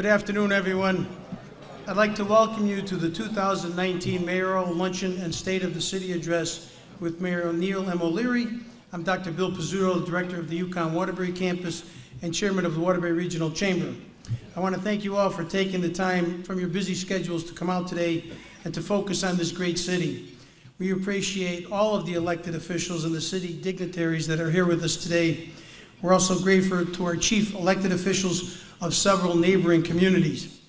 afternoon, everyone. I'd like to welcome you to the 2019 Mayoral Luncheon and State of the City Address with Mayor Neil M. O'Leary. I'm Dr. Bill Pizzuto, the Director of the UConn Waterbury Campus and Chairman of the Waterbury Regional Chamber. I want to thank you all for taking the time from your busy schedules to come out today and to focus on this great city. We appreciate all of the elected officials and the city dignitaries that are here with us today. We're also grateful to our chief elected officials of several neighboring communities.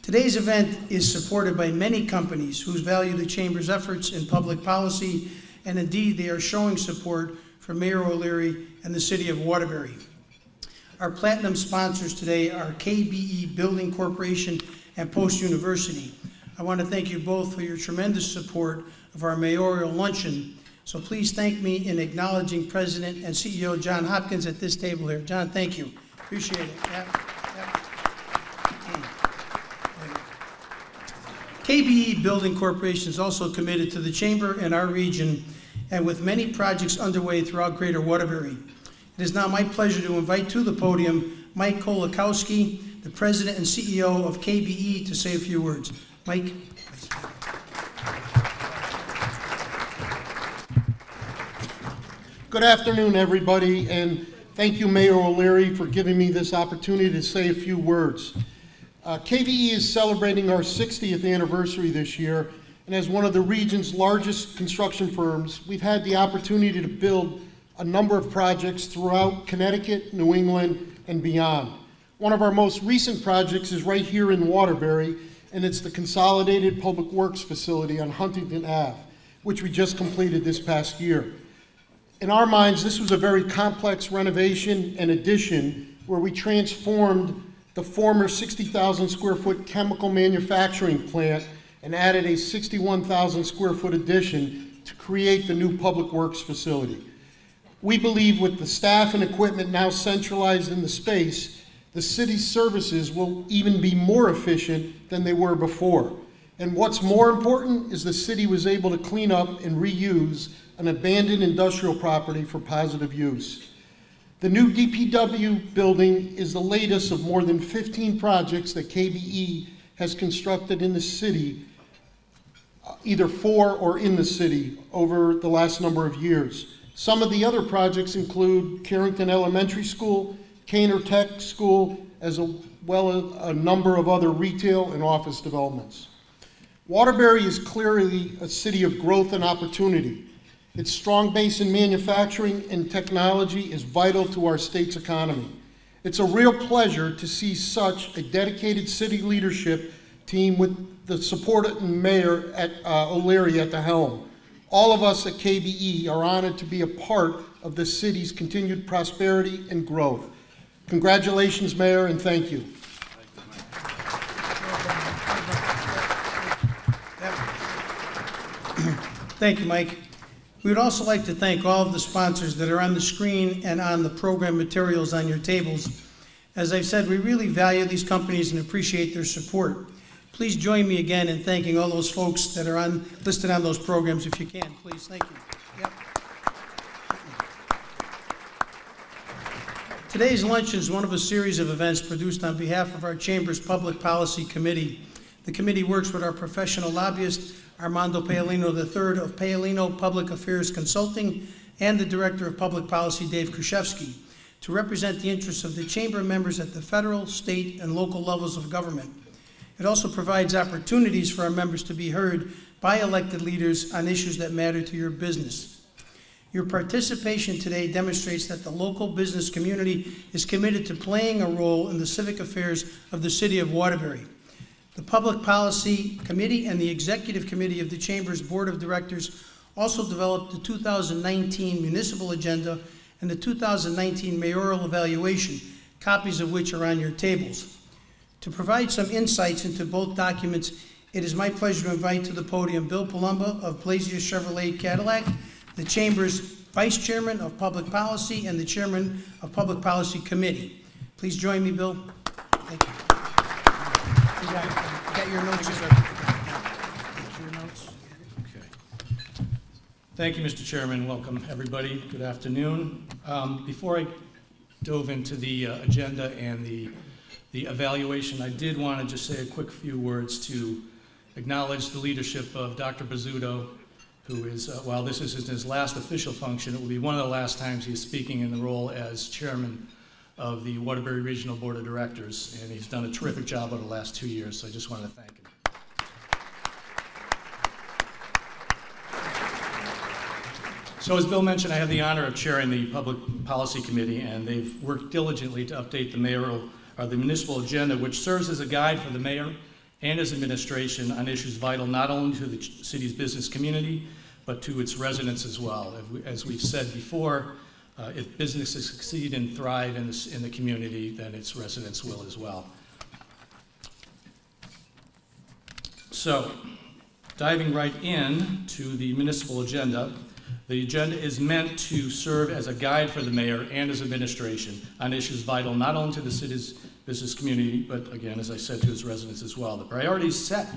Today's event is supported by many companies who value the Chamber's efforts in public policy, and indeed they are showing support for Mayor O'Leary and the City of Waterbury. Our platinum sponsors today are KBE Building Corporation and Post University. I want to thank you both for your tremendous support of our mayoral luncheon. So please thank me in acknowledging President and CEO John Hopkins at this table here. John, thank you. Appreciate it. KBE Building Corporation is also committed to the Chamber and our region, and with many projects underway throughout Greater Waterbury. It is now my pleasure to invite to the podium Mike Kolakowski, the President and CEO of KBE, to say a few words. Mike. Good afternoon, everybody, and thank you, Mayor O'Leary, for giving me this opportunity to say a few words. KBE is celebrating our 60th anniversary this year, and as one of the region's largest construction firms, we've had the opportunity to build a number of projects throughout Connecticut, New England, and beyond. One of our most recent projects is right here in Waterbury, and it's the Consolidated Public Works Facility on Huntington Ave, which we just completed this past year. In our minds, this was a very complex renovation and addition where we transformed the former 60,000 square foot chemical manufacturing plant and added a 61,000 square foot addition to create the new public works facility. We believe with the staff and equipment now centralized in the space, the city's services will even be more efficient than they were before. And what's more important is the city was able to clean up and reuse an abandoned industrial property for positive use. The new DPW building is the latest of more than 15 projects that KBE has constructed in the city, either for or in the city, over the last number of years. Some of the other projects include Carrington Elementary School, Caner Tech School, as well as a number of other retail and office developments. Waterbury is clearly a city of growth and opportunity. Its strong base in manufacturing and technology is vital to our state's economy. It's a real pleasure to see such a dedicated city leadership team with the support of Mayor O'Leary at the helm. All of us at KBE are honored to be a part of the city's continued prosperity and growth. Congratulations, Mayor, and thank you. Thank you, Mike. We would also like to thank all of the sponsors that are on the screen and on the program materials on your tables. As I've said, we really value these companies and appreciate their support. Please join me again in thanking all those folks that are listed on those programs if you can, please. Thank you. Yep. Today's luncheon is one of a series of events produced on behalf of our Chamber's Public Policy Committee. The committee works with our professional lobbyist, Armando Paolino III of Paolino Public Affairs Consulting, and the Director of Public Policy, Dave Kruszewski, to represent the interests of the Chamber members at the federal, state, and local levels of government. It also provides opportunities for our members to be heard by elected leaders on issues that matter to your business. Your participation today demonstrates that the local business community is committed to playing a role in the civic affairs of the City of Waterbury. The Public Policy Committee and the Executive Committee of the Chamber's Board of Directors also developed the 2019 Municipal Agenda and the 2019 Mayoral Evaluation, copies of which are on your tables. To provide some insights into both documents, it is my pleasure to invite to the podium Bill Palumba of Blazier Chevrolet Cadillac, the Chamber's Vice Chairman of Public Policy and the Chairman of Public Policy Committee. Please join me, Bill. Thank you. You got your notes? Okay. Thank you, Mr. Chairman. Welcome, everybody. Good afternoon. Before I dove into the agenda and the the evaluation, I did want to just say a quick few words to acknowledge the leadership of Dr. Bizzuto, who is, while this is his last official function, it will be one of the last times he's speaking in the role as chairman of the Waterbury Regional Board of Directors, and he's done a terrific job over the last 2 years, so I just wanted to thank him. So as Bill mentioned, I have the honor of chairing the Public Policy Committee, and they've worked diligently to update the municipal agenda, which serves as a guide for the mayor and his administration on issues vital not only to the city's business community, but to its residents as well. As we've said before, if businesses succeed and thrive in the community, then its residents will as well. So, diving right in to the municipal agenda, the agenda is meant to serve as a guide for the mayor and his administration on issues vital not only to the city's business community, but again, as I said, to his residents as well. The priorities set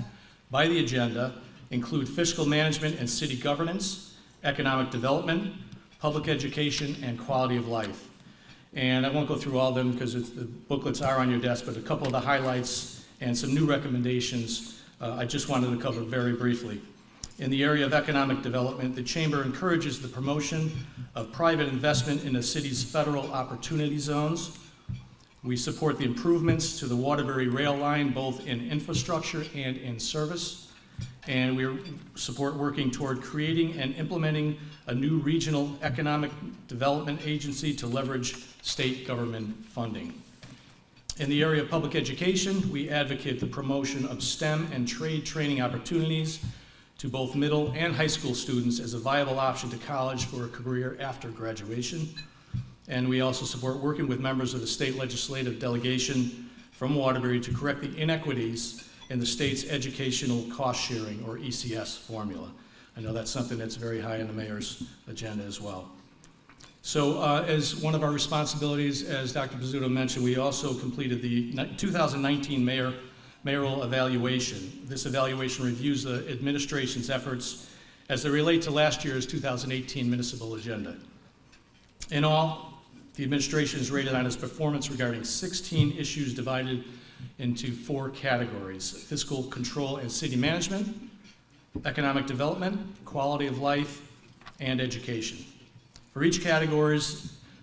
by the agenda include fiscal management and city governance, economic development, public education, and quality of life. And I won't go through all of them because the booklets are on your desk, but a couple of the highlights and some new recommendations I just wanted to cover very briefly. In the area of economic development, the Chamber encourages the promotion of private investment in the city's federal opportunity zones. We support the improvements to the Waterbury rail line, both in infrastructure and in service. And we support working toward creating and implementing a new regional economic development agency to leverage state government funding. In the area of public education, we advocate the promotion of STEM and trade training opportunities to both middle and high school students as a viable option to college for a career after graduation. And we also support working with members of the state legislative delegation from Waterbury to correct the inequities in the state's educational cost sharing, or ECS, formula. I know that's something that's very high on the mayor's agenda as well. So as one of our responsibilities, as Dr. Bizzuto mentioned, we also completed the 2019 mayoral evaluation. This evaluation reviews the administration's efforts as they relate to last year's 2018 municipal agenda. In all, the administration is rated on its performance regarding 16 issues divided into 4 categories: fiscal control and city management, economic development, quality of life, and education. For each category,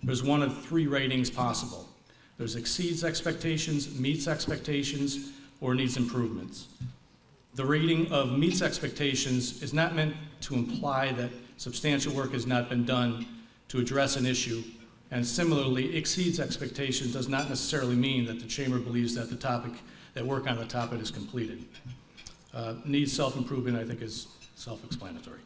there's one of 3 ratings possible. There's exceeds expectations, meets expectations, or needs improvements. The rating of meets expectations is not meant to imply that substantial work has not been done to address an issue, and similarly, exceeds expectations does not necessarily mean that the Chamber believes that work on the topic is completed. Needs self-improvement, I think, is self-explanatory.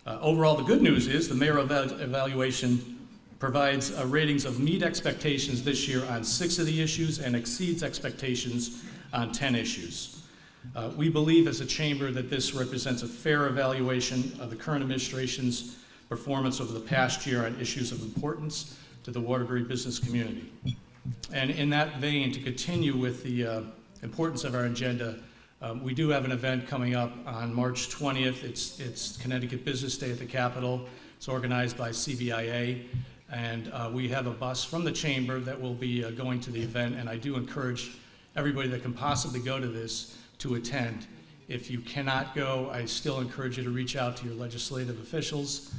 Overall, the good news is the mayor evaluation provides ratings of meet expectations this year on 6 of the issues and exceeds expectations on 10 issues. We believe as a chamber that this represents a fair evaluation of the current administration's performance over the past year on issues of importance to the Waterbury business community. And in that vein, to continue with the importance of our agenda, we do have an event coming up on March 20th. It's Connecticut Business Day at the Capitol. It's organized by CBIA, and we have a bus from the chamber that will be going to the event, and I do encourage everybody that can possibly go to this to attend. If you cannot go, I still encourage you to reach out to your legislative officials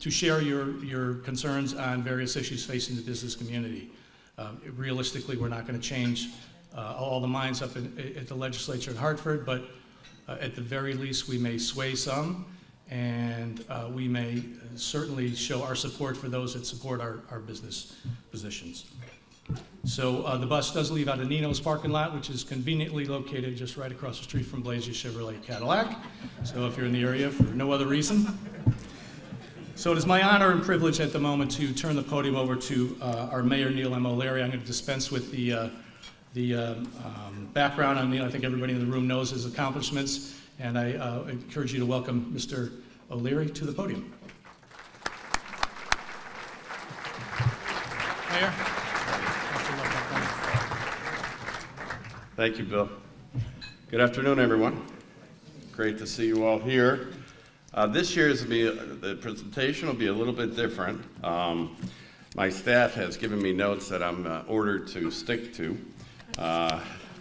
to share your concerns on various issues facing the business community. Realistically, we're not going to change all the minds up at the legislature in Hartford, but at the very least we may sway some, and we may certainly show our support for those that support our business positions. So the bus does leave out of Nino's parking lot, which is conveniently located just right across the street from Blazier Chevrolet Cadillac. So if you're in the area for no other reason. So it is my honor and privilege at the moment to turn the podium over to our Mayor, Neil M. O'Leary. I'm going to dispense with the background on Neil. I think everybody in the room knows his accomplishments, and I encourage you to welcome Mr. O'Leary to the podium. Mayor. Thank you, Bill. Good afternoon, everyone. Great to see you all here. This year's the presentation will be a little bit different. My staff has given me notes that I'm ordered to stick to.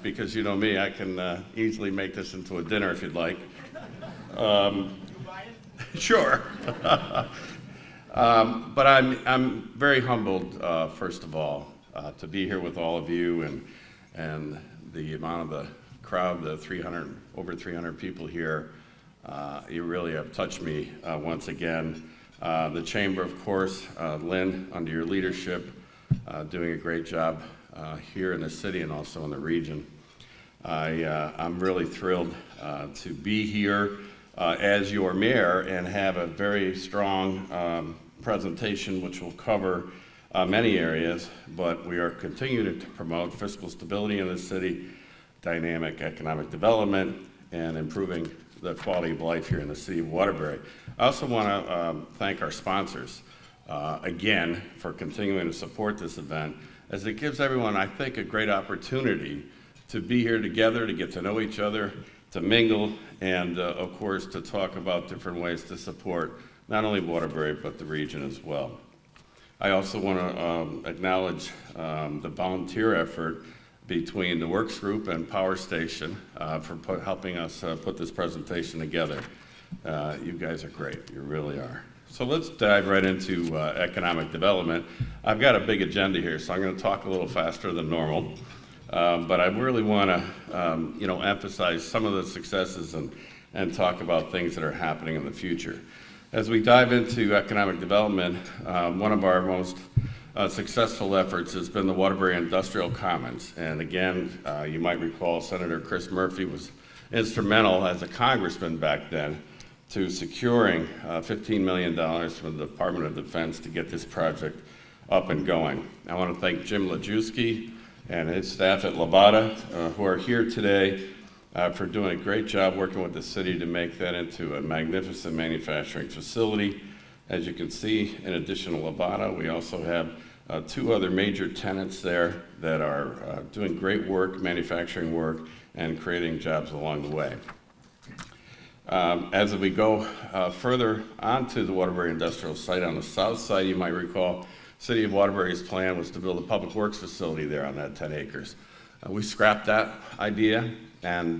because you know me, I can easily make this into a dinner if you'd like. Sure. But I'm very humbled, first of all, to be here with all of you and the amount of the crowd, the over 300 people here. You really have touched me once again. The Chamber, of course, Lynn, under your leadership, doing a great job here in the city and also in the region. I'm really thrilled to be here as your mayor and have a very strong presentation which will cover many areas, but we are continuing to promote fiscal stability in the city, dynamic economic development, and improving the quality of life here in the city of Waterbury. I also want to thank our sponsors again for continuing to support this event, as it gives everyone, I think, a great opportunity to be here together, to get to know each other, to mingle, and of course to talk about different ways to support not only Waterbury but the region as well. I also want to acknowledge the volunteer effort between the Works Group and Power Station for helping us put this presentation together. You guys are great, you really are. So let's dive right into economic development. I've got a big agenda here, so I'm going to talk a little faster than normal. But I really want to emphasize some of the successes and talk about things that are happening in the future. As we dive into economic development, one of our most successful efforts has been the Waterbury Industrial Commons. And again, you might recall Senator Chris Murphy was instrumental as a congressman back then to securing $15 million from the Department of Defense to get this project up and going. I want to thank Jim Lajewski and his staff at Levada who are here today for doing a great job working with the city to make that into a magnificent manufacturing facility. As you can see, in addition to Levada, we also have two other major tenants there that are doing great work, manufacturing work, and creating jobs along the way. As we go further onto the Waterbury Industrial Site on the south side, you might recall City of Waterbury's plan was to build a public works facility there on that 10 acres. We scrapped that idea and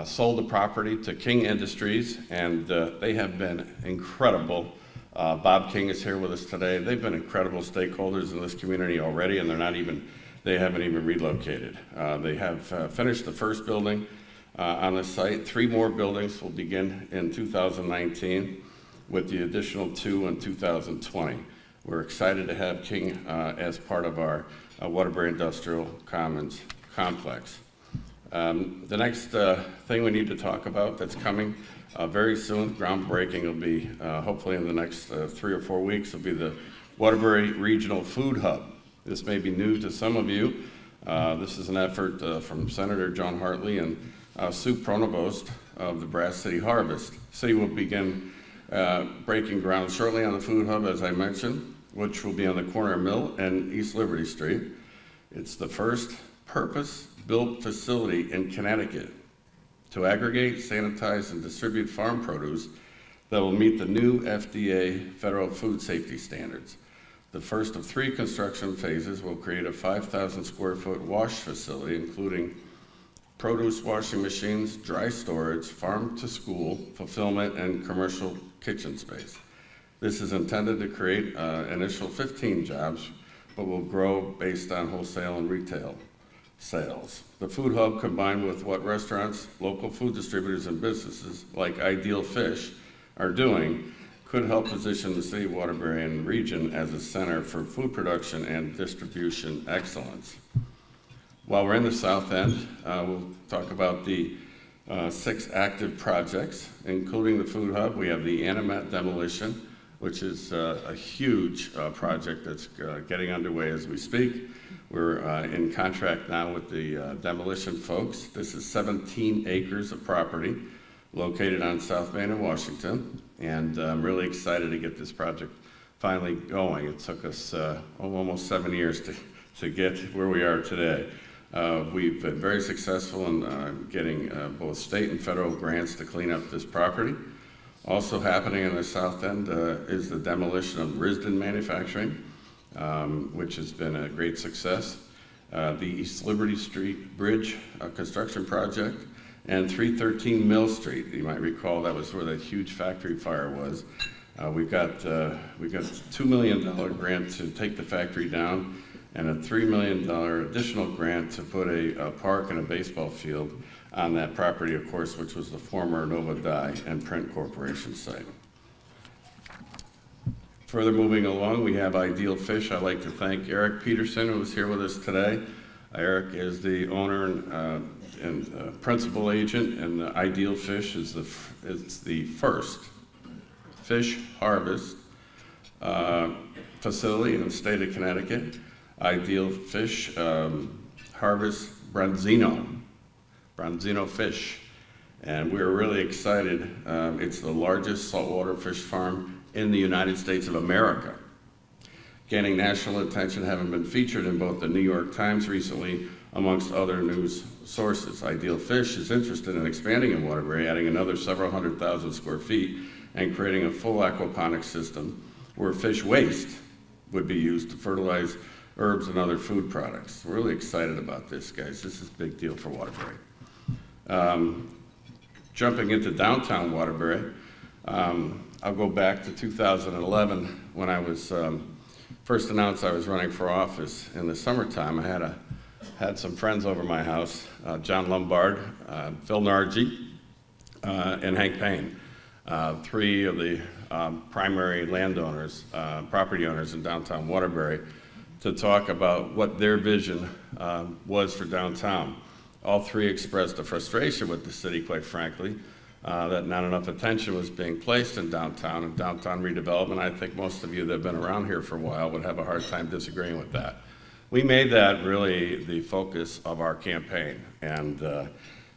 sold the property to King Industries, and they have been incredible. Bob King is here with us today. They've been incredible stakeholders in this community already, and they haven't even relocated. They have finished the first building on the site. 3 more buildings will begin in 2019, with the additional 2 in 2020. We're excited to have King as part of our Waterbury Industrial Commons complex. The next thing we need to talk about that's coming very soon, groundbreaking will be hopefully in the next 3 or 4 weeks, will be the Waterbury Regional Food Hub. This may be new to some of you. This is an effort from Senator John Hartley and Sue Pronovost of the Brass City Harvest. City will begin breaking ground shortly on the Food Hub, as I mentioned, which will be on the corner of Mill and East Liberty Street. It's the first purpose-built facility in Connecticut to aggregate, sanitize, and distribute farm produce that will meet the new FDA federal food safety standards. The first of 3 construction phases will create a 5,000 square foot wash facility, including produce washing machines, dry storage, farm to school, fulfillment, and commercial kitchen space. This is intended to create initial 15 jobs, but will grow based on wholesale and retail sales. The Food Hub, combined with what restaurants, local food distributors, and businesses like Ideal Fish are doing, could help position the City of Waterbury and region as a center for food production and distribution excellence. While we're in the South End, we'll talk about the 6 active projects, including the Food Hub. We have the Animat demolition, which is a huge project that's getting underway as we speak. We're in contract now with the demolition folks. This is 17 acres of property located on South Main in Washington, and I'm really excited to get this project finally going. It took us almost 7 years to get where we are today. We've been very successful in getting both state and federal grants to clean up this property. Also happening in the South End is the demolition of Risden Manufacturing, which has been a great success. the East Liberty Street Bridge construction project, and 313 Mill Street. You might recall that was where that huge factory fire was. We got a $2 million grant to take the factory down, and a $3 million additional grant to put a park and a baseball field on that property, of course, which was the former Nova Dye and Print Corporation site. Further moving along, we have Ideal Fish. I'd like to thank Eric Peterson, who is here with us today. Eric is the owner and principal agent, and the Ideal Fish is the first fish harvest facility in the state of Connecticut. Ideal Fish harvests branzino fish, and we're really excited. It's the largest saltwater fish farm in the United States of America, gaining national attention, having been featured in both the New York Times recently, amongst other news sources. Ideal Fish is interested in expanding in Waterbury, adding another several 100,000 square feet, and creating a full aquaponics system where fish waste would be used to fertilize herbs and other food products. We're really excited about this, guys. This is a big deal for Waterbury. Jumping into downtown Waterbury, I'll go back to 2011 when I was first announced I was running for office. In the summertime, I had some friends over my house, John Lombard, Phil Nargi, and Hank Payne, three of the primary landowners, property owners in downtown Waterbury, to talk about what their vision was for downtown. All three expressed a frustration with the city, quite frankly, that not enough attention was being placed in downtown and downtown redevelopment. I think most of you that have been around here for a while would have a hard time disagreeing with that. We made that really the focus of our campaign, and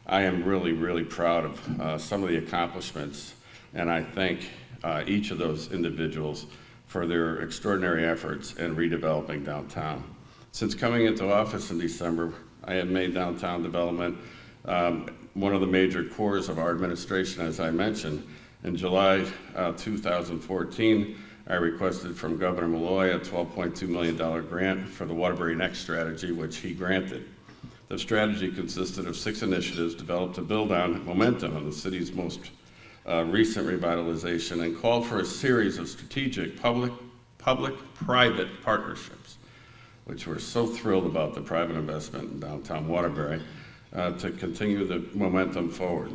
I am really, really proud of some of the accomplishments, and I thank each of those individuals for their extraordinary efforts in redeveloping downtown. Since coming into office in December, I have made downtown development one of the major cores of our administration, as I mentioned. In July 2014, I requested from Governor Malloy a $12.2 million grant for the Waterbury Next strategy, which he granted. The strategy consisted of 6 initiatives developed to build on momentum in the city's most recent revitalization, and called for a series of strategic public-private partnerships, which we're so thrilled about the private investment in downtown Waterbury, to continue the momentum forward.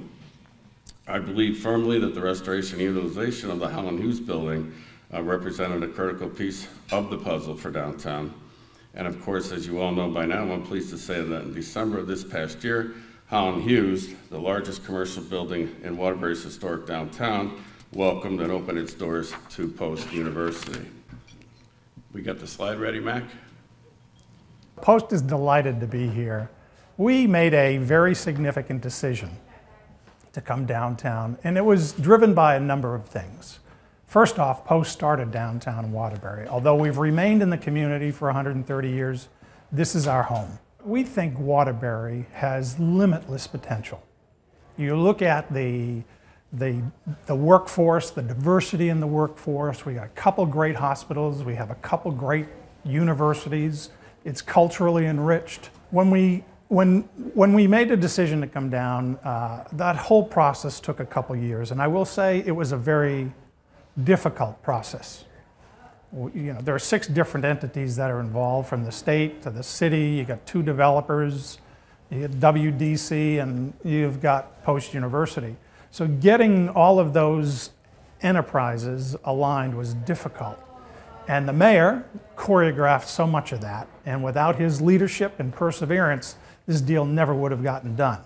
I believe firmly that the restoration and utilization of the Howland Hughes building represented a critical piece of the puzzle for downtown. And of course, as you all know by now, I'm pleased to say that in December of this past year, Howland Hughes, the largest commercial building in Waterbury's historic downtown, welcomed and opened its doors to Post University. We got the slide ready, Mac? Post is delighted to be here. We made a very significant decision to come downtown, and it was driven by a number of things. First off, Post started downtown Waterbury. Although we've remained in the community for 130 years, this is our home. We think Waterbury has limitless potential. You look at the workforce, the diversity in the workforce. We got a couple great hospitals. We have a couple great universities. It's culturally enriched. When we made the decision to come down, that whole process took a couple years, and I will say it was a very difficult process. You know, there are 6 different entities that are involved, from the state to the city. You got 2 developers, you got WDC, and you've got Post University. So getting all of those enterprises aligned was difficult. And the mayor choreographed so much of that, and without his leadership and perseverance, this deal never would have gotten done.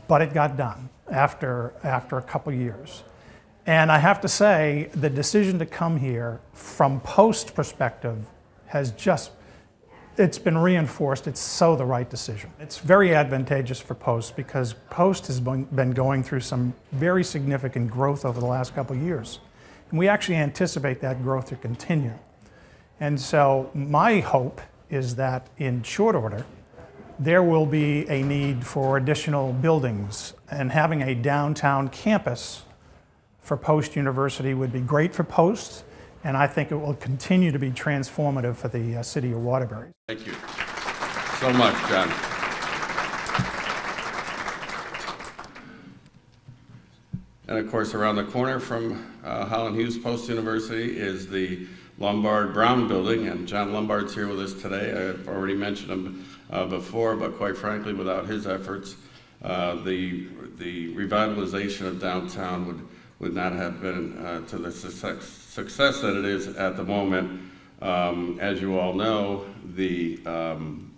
But it got done after a couple years. And I have to say, the decision to come here from Post perspective it's been reinforced. It's so the right decision. It's very advantageous for Post because Post has been going through some very significant growth over the last couple years. And we actually anticipate that growth to continue. And so my hope is that in short order, there will be a need for additional buildings, and having a downtown campus for Post University would be great for Post, and I think it will continue to be transformative for the city of Waterbury. Thank you. so much, John. And of course, around the corner from Holland Hughes Post University is the Lombard Brown Building, and John Lombard's here with us today. I've already mentioned him before, but quite frankly, without his efforts, the revitalization of downtown would not have been to the success that it is at the moment. As you all know,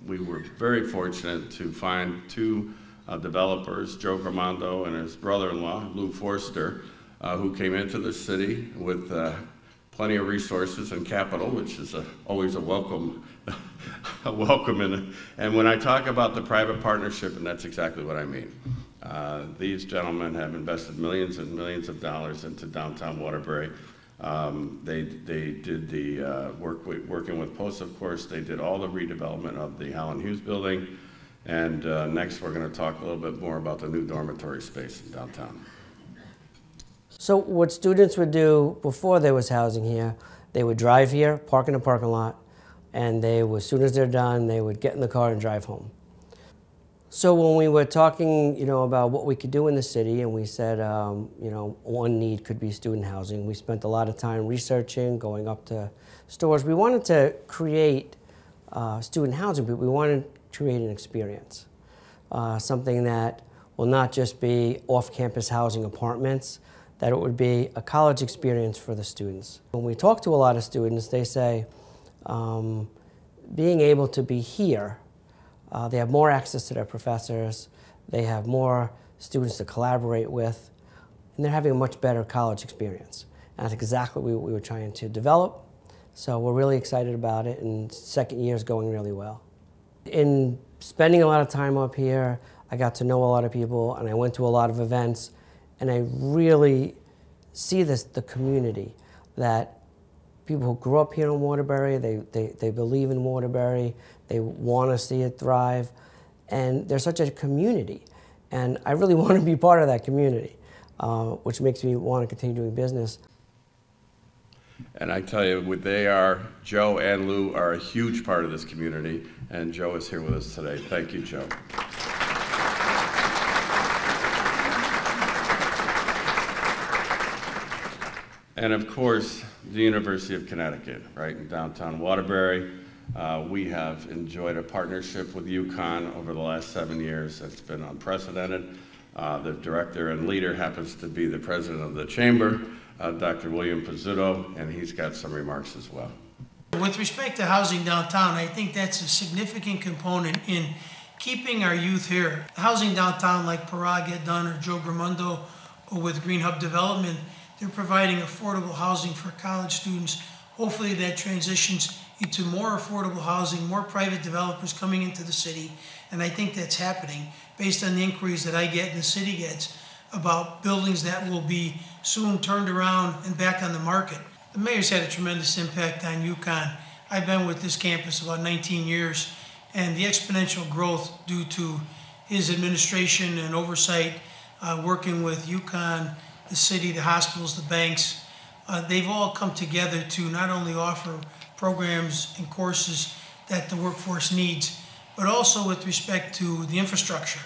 we were very fortunate to find two developers, Joe Gramando and his brother-in-law, Lou Forster, who came into the city with plenty of resources and capital, which is always a welcome, and when I talk about the private partnership, and that's exactly what I mean. These gentlemen have invested millions and millions of dollars into downtown Waterbury. They did the working with Post, of course. They did all the redevelopment of the Holland Hughes building. And next, we're going to talk a little bit more about the new dormitory space in downtown. So what students would do before there was housing here, they would drive here, park in the parking lot, and as soon as they're done, they would get in the car and drive home. So when we were talking, about what we could do in the city, and we said, one need could be student housing, we spent a lot of time researching, going up to stores. We wanted to create student housing, but we wanted to create an experience, something that will not just be off-campus housing apartments, that it would be a college experience for the students. When we talk to a lot of students, they say being able to be here, they have more access to their professors, they have more students to collaborate with, and they're having a much better college experience. And that's exactly what we were trying to develop. So we're really excited about it, and second year is going really well. In spending a lot of time up here, I got to know a lot of people, and I went to a lot of events, and I really see the community, that people who grew up here in Waterbury, they believe in Waterbury, they want to see it thrive, and they're such a community. And I really want to be part of that community, which makes me want to continue doing business. And I tell you, Joe and Lou are a huge part of this community, and Joe is here with us today. Thank you, Joe. And of course, the University of Connecticut, right in downtown Waterbury. We have enjoyed a partnership with UConn over the last 7 years. It's been unprecedented. The director and leader happens to be the president of the chamber, Dr. William Pizzuto, and he's got some remarks as well. With respect to housing downtown, I think that's a significant component in keeping our youth here. Housing downtown like Parag had done, or Joe Gramando, or with Green Hub Development, they're providing affordable housing for college students. Hopefully that transitions into more affordable housing, more private developers coming into the city, and I think that's happening based on the inquiries that I get and the city gets about buildings that will be soon turned around and back on the market. The mayor's had a tremendous impact on UConn. I've been with this campus about 19 years, and the exponential growth due to his administration and oversight, working with UConn, the city, the hospitals, the banks, they've all come together to not only offer programs and courses that the workforce needs, but also with respect to the infrastructure.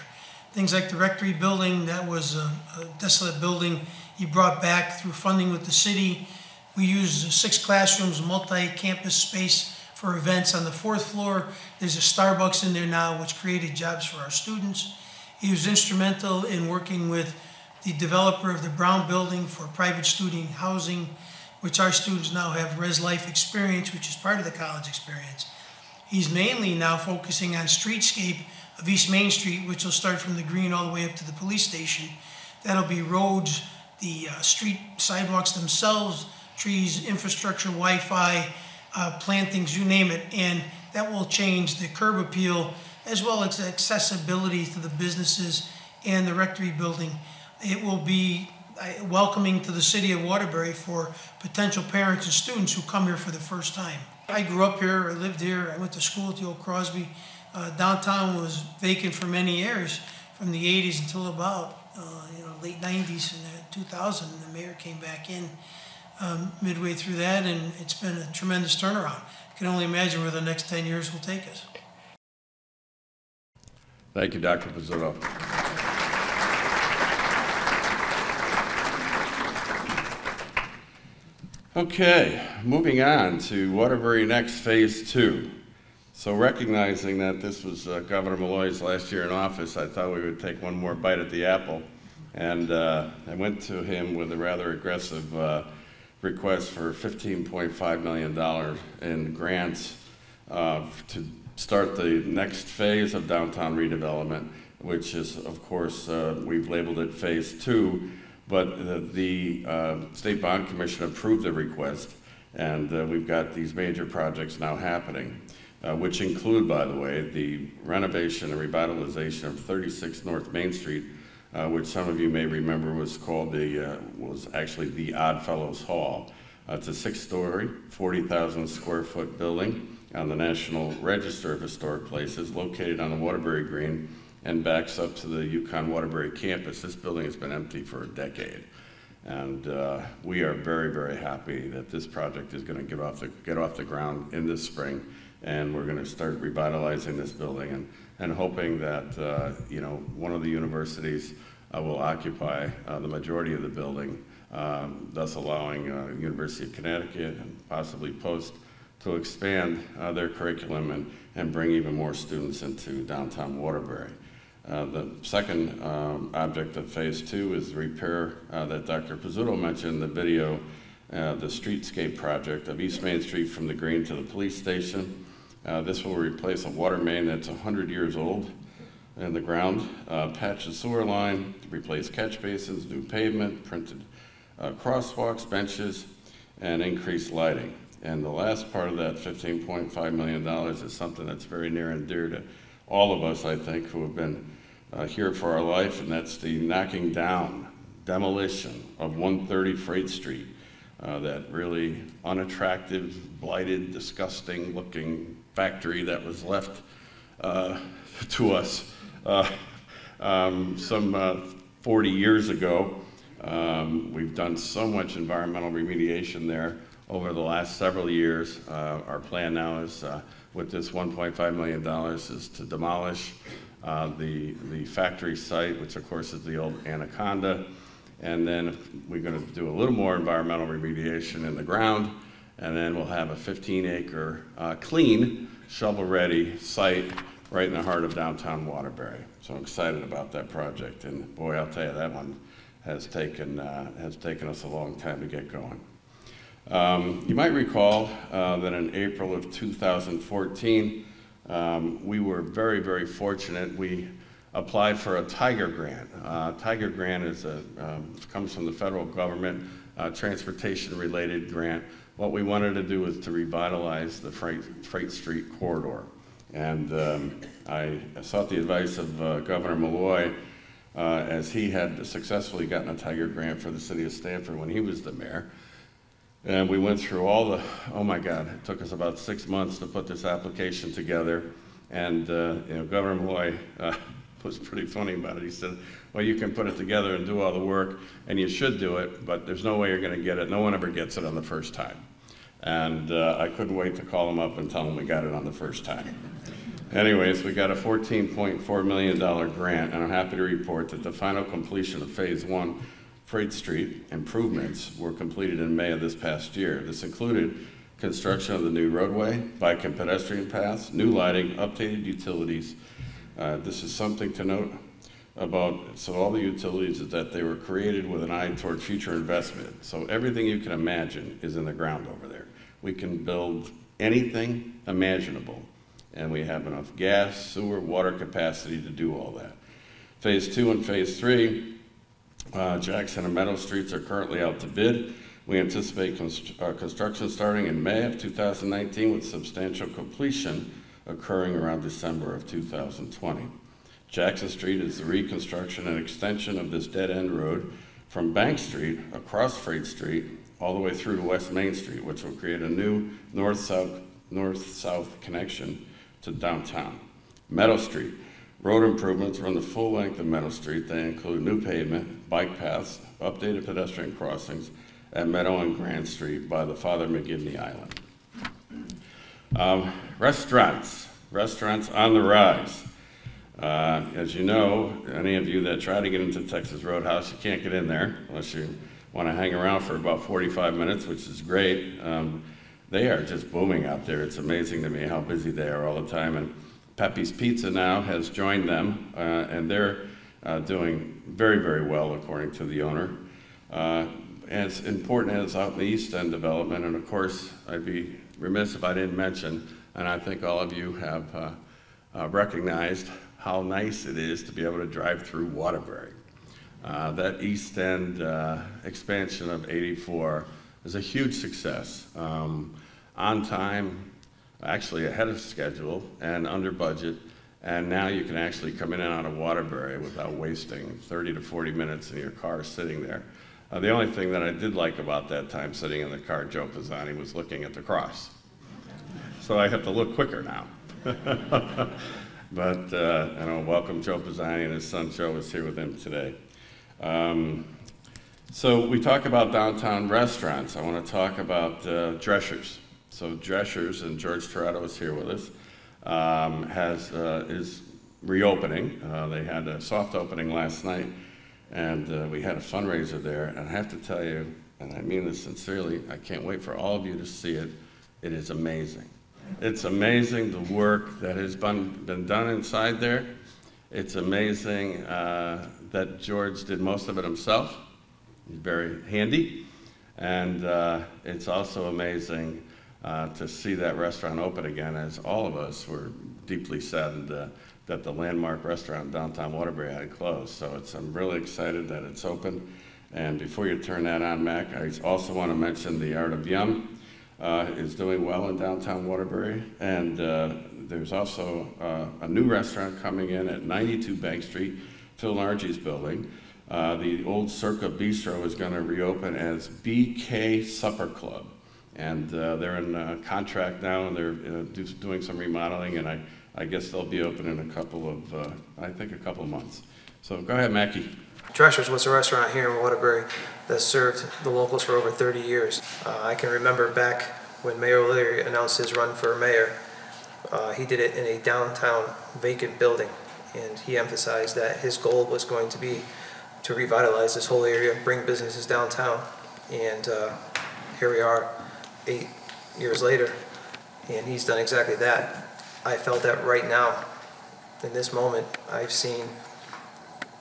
Things like the rectory building, that was a desolate building, he brought back through funding with the city. We use 6 classrooms, multi-campus space for events on the 4th floor. There's a Starbucks in there now, which created jobs for our students. He was instrumental in working with the developer of the Brown Building for private student housing, which our students now have Res Life experience, which is part of the college experience. He's mainly now focusing on streetscape of East Main Street, which will start from the green all the way up to the police station. That'll be roads, the street sidewalks themselves, trees, infrastructure, Wi-Fi, plantings, you name it, and that will change the curb appeal as well as accessibility to the businesses and the rectory building. It will be welcoming to the city of Waterbury for potential parents and students who come here for the first time. I grew up here, I lived here, I went to school at the old Crosby. Downtown was vacant for many years, from the 80s until about late 90s and 2000. The mayor came back in midway through that, and it's been a tremendous turnaround. I can only imagine where the next 10 years will take us. Thank you, Dr. Pizzuto. Okay, moving on to Waterbury Next Phase 2. So recognizing that this was Governor Malloy's last year in office, I thought we would take one more bite at the apple. And I went to him with a rather aggressive request for $15.5 million in grants to start the next phase of downtown redevelopment, which is, of course, we've labeled it Phase 2, but the State Bond Commission approved the request, and we've got these major projects now happening, which include, by the way, the renovation and revitalization of 36 North Main Street, which some of you may remember was called was actually the Oddfellows Hall. It's a 6-story, 40,000 square foot building on the National Register of Historic Places, located on the Waterbury Green and backs up to the UConn Waterbury campus. This building has been empty for a decade. And we are very, very happy that this project is going to get off the ground in this spring, and we're going to start revitalizing this building and hoping that you know, one of the universities will occupy the majority of the building, thus allowing University of Connecticut and possibly Post to expand their curriculum and bring even more students into downtown Waterbury. The second object of Phase 2 is the repair that Dr. Pizzuto mentioned in the video, the streetscape project of East Main Street from the Green to the police station. This will replace a water main that's 100 years old in the ground, patch the sewer line, replace catch basins, new pavement, printed crosswalks, benches, and increased lighting. And the last part of that $15.5 million is something that's very near and dear to all of us, I think, who have been here for our life, and that's the knocking down, demolition of 130 Freight Street, that really unattractive, blighted, disgusting looking factory that was left to us some 40 years ago. We've done so much environmental remediation there over the last several years. Our plan now is, with this $1.5 million, is to demolish the factory site, which of course is the old Anaconda, and then we're going to do a little more environmental remediation in the ground, and then we'll have a 15-acre clean, shovel-ready site right in the heart of downtown Waterbury. So I'm excited about that project, and boy, I'll tell you, that one has taken us a long time to get going. You might recall that in April of 2014, we were very, very fortunate. We applied for a Tiger Grant. Tiger Grant is comes from the federal government, transportation-related grant. What we wanted to do was to revitalize the Freight Street corridor. And I sought the advice of Governor Malloy, as he had successfully gotten a Tiger Grant for the city of Stamford when he was the mayor. And we went through all the, oh my God, it took us about 6 months to put this application together. And you know, Governor Malloy was pretty funny about it. He said, well, you can put it together and do all the work, and you should do it, but there's no way you're going to get it. No one ever gets it on the first time. And I couldn't wait to call him up and tell him we got it on the first time. Anyways, we got a $14.4 million grant, and I'm happy to report that the final completion of Phase 1 Freight Street improvements were completed in May of this past year. This included construction of the new roadway, bike and pedestrian paths, new lighting, updated utilities. This is something to note about, so all the utilities is that they were created with an eye toward future investment. So everything you can imagine is in the ground over there. We can build anything imaginable, and we have enough gas, sewer, water capacity to do all that. Phase 2 and Phase 3, Jackson and Meadow Streets are currently out to bid. We anticipate construction starting in May of 2019 with substantial completion occurring around December of 2020. Jackson Street is the reconstruction and extension of this dead-end road from Bank Street across Freight Street all the way through to West Main Street, which will create a new north-south connection to downtown. Meadow Street. Road improvements run the full length of Meadow Street. They include new pavement, bike paths, updated pedestrian crossings at Meadow and Grand Street by the Father McGivney Island. Restaurants on the rise. As you know, any of you that try to get into Texas Roadhouse, you can't get in there unless you want to hang around for about 45 minutes, which is great. They are just booming out there. It's amazing to me how busy they are all the time. And Pepe's Pizza now has joined them, and they're doing very, very well, according to the owner. As important as out in the East End development, and of course, I'd be remiss if I didn't mention, and I think all of you have recognized how nice it is to be able to drive through Waterbury. That East End expansion of 84 is a huge success. On time, actually ahead of schedule and under budget, and now you can actually come in and out of Waterbury without wasting 30 to 40 minutes in your car sitting there. The only thing that I did like about that time sitting in the car, Joe Pisani, was looking at the cross. So I have to look quicker now. But I know, welcome Joe Pisani, and his son Joe is here with him today. So we talk about downtown restaurants. I want to talk about Drescher's. So Drescher's, and George Toretto is here with us, is reopening. They had a soft opening last night, and we had a fundraiser there. And I have to tell you, and I mean this sincerely, I can't wait for all of you to see it. It is amazing. It's amazing the work that has been done inside there. It's amazing that George did most of it himself. He's very handy. And it's also amazing to see that restaurant open again, as all of us were deeply saddened that the landmark restaurant in downtown Waterbury had closed. So I'm really excited that it's open. And before you turn that on, Mac, I also want to mention the Art of Yum is doing well in downtown Waterbury. And there's also a new restaurant coming in at 92 Bank Street, Phil Nargi's building. The old Circa Bistro is going to reopen as BK Supper Club. And they're in contract now, and they're doing some remodeling, and I guess they'll be open in a couple of months. So go ahead, Mackie. Drescher's was a restaurant here in Waterbury that served the locals for over 30 years. I can remember back when Mayor O'Leary announced his run for mayor, he did it in a downtown vacant building, and he emphasized that his goal was going to be to revitalize this whole area, bring businesses downtown, and here we are 8 years later, and he's done exactly that. I felt that right now, in this moment, I've seen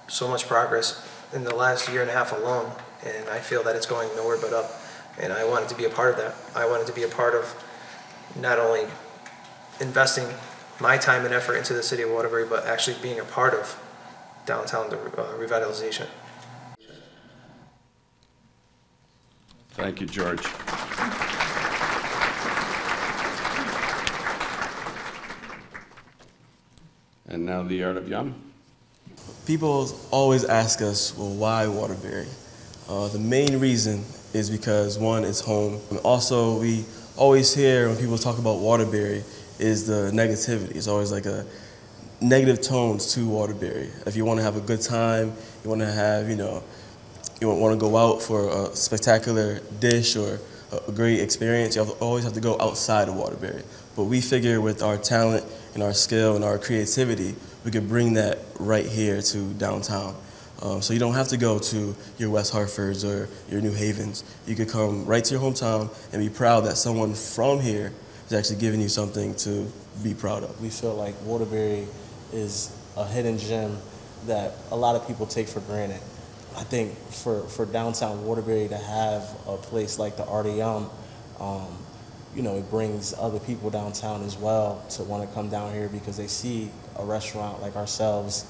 so much progress in the last year and a half alone, and I feel that it's going nowhere but up, and I wanted to be a part of that. I wanted to be a part of not only investing my time and effort into the city of Waterbury, but actually being a part of downtown revitalization. Thank you, George. And now the Art of Yum. People always ask us, well, why Waterbury? The main reason is because, one, it's home. And also, we always hear when people talk about Waterbury is the negativity. It's always like a negative tones to Waterbury. If you want to have a good time, you want to have, you want to go out for a spectacular dish or a great experience, you always have to go outside of Waterbury. But we figure with our talent and our skill and our creativity, we could bring that right here to downtown. So you don't have to go to your West Hartfords or your New Havens. You could come right to your hometown and be proud that someone from here is actually giving you something to be proud of. We feel like Waterbury is a hidden gem that a lot of people take for granted. I think for downtown Waterbury to have a place like the Art of Yum, it brings other people downtown as well to want to come down here because they see a restaurant like ourselves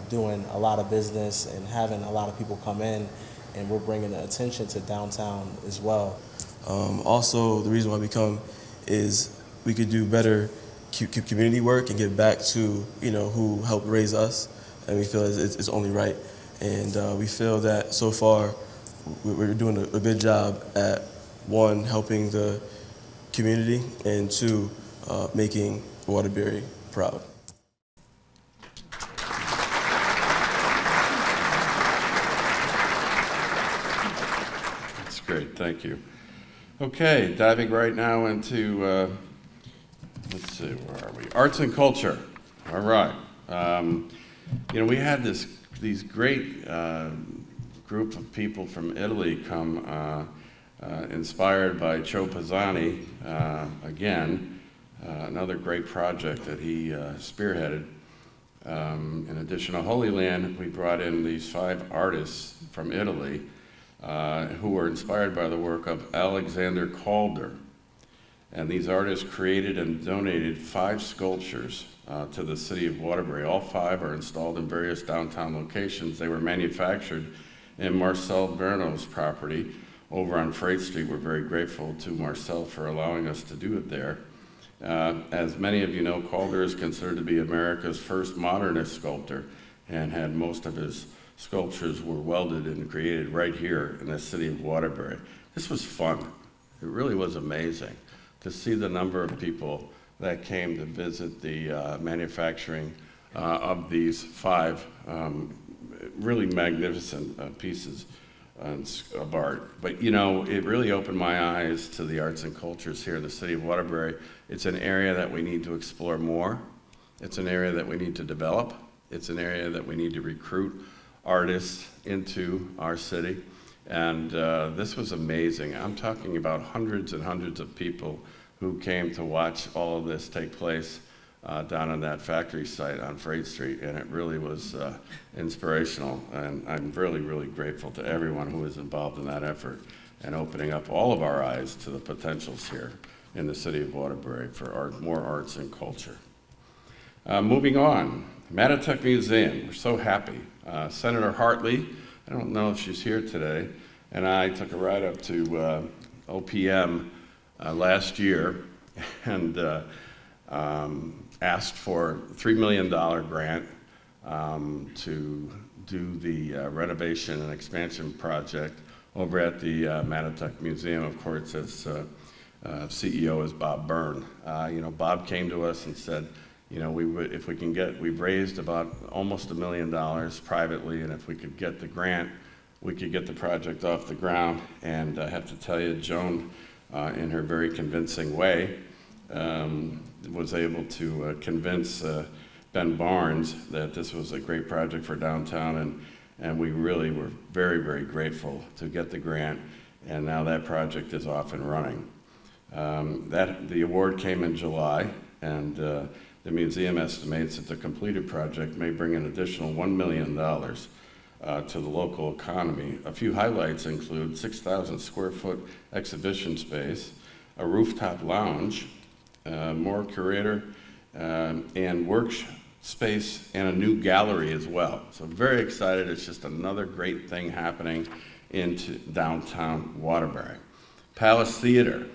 doing a lot of business and having a lot of people come in, and we're bringing the attention to downtown as well. Also, the reason why we come is we could do better community work and give back to who helped raise us, and we feel it's only right. And we feel that so far we're doing a good job at, one, helping the community, and two, making Waterbury proud. That's great, thank you. Okay, diving right now into, let's see, where are we? Arts and culture. All right. You know, we had these great group of people from Italy come, inspired by Joe Pisani, again, another great project that he spearheaded. In addition to Holy Land, we brought in these 5 artists from Italy who were inspired by the work of Alexander Calder. And these artists created and donated 5 sculptures to the city of Waterbury. All 5 are installed in various downtown locations. They were manufactured in Marcel Verno's property over on Freight Street. We're very grateful to Marcel for allowing us to do it there. As many of you know, Calder is considered to be America's first modernist sculptor, and had most of his sculptures were welded and created right here in the city of Waterbury. This was fun. It really was amazing to see the number of people that came to visit the manufacturing of these 5 really magnificent pieces of art. But you know, it really opened my eyes to the arts and cultures here in the city of Waterbury. It's an area that we need to explore more. It's an area that we need to develop. It's an area that we need to recruit artists into our city. And this was amazing. I'm talking about hundreds and hundreds of people who came to watch all of this take place down on that factory site on Freight Street, and it really was inspirational. And I'm really, really grateful to everyone who was involved in that effort and opening up all of our eyes to the potentials here in the city of Waterbury for more arts and culture. Moving on, Matatuck Museum, we're so happy. Senator Hartley, I don't know if she's here today, and I took a ride up to OPM last year and asked for a $3 million grant to do the renovation and expansion project over at the Matatuck Museum. Of course, as CEO is Bob Byrne. You know, Bob came to us and said, you know, if we can get, we've raised about almost $1 million privately, and if we could get the grant, we could get the project off the ground. And I have to tell you, Joan, in her very convincing way, was able to convince Ben Barnes that this was a great project for downtown, and we really were very, very grateful to get the grant, and now that project is off and running. The award came in July, and the museum estimates that the completed project may bring an additional $1 million to the local economy. A few highlights include 6,000 square foot exhibition space, a rooftop lounge, more curator and workspace, and a new gallery as well. So very excited. It's just another great thing happening into downtown Waterbury. Palace Theater.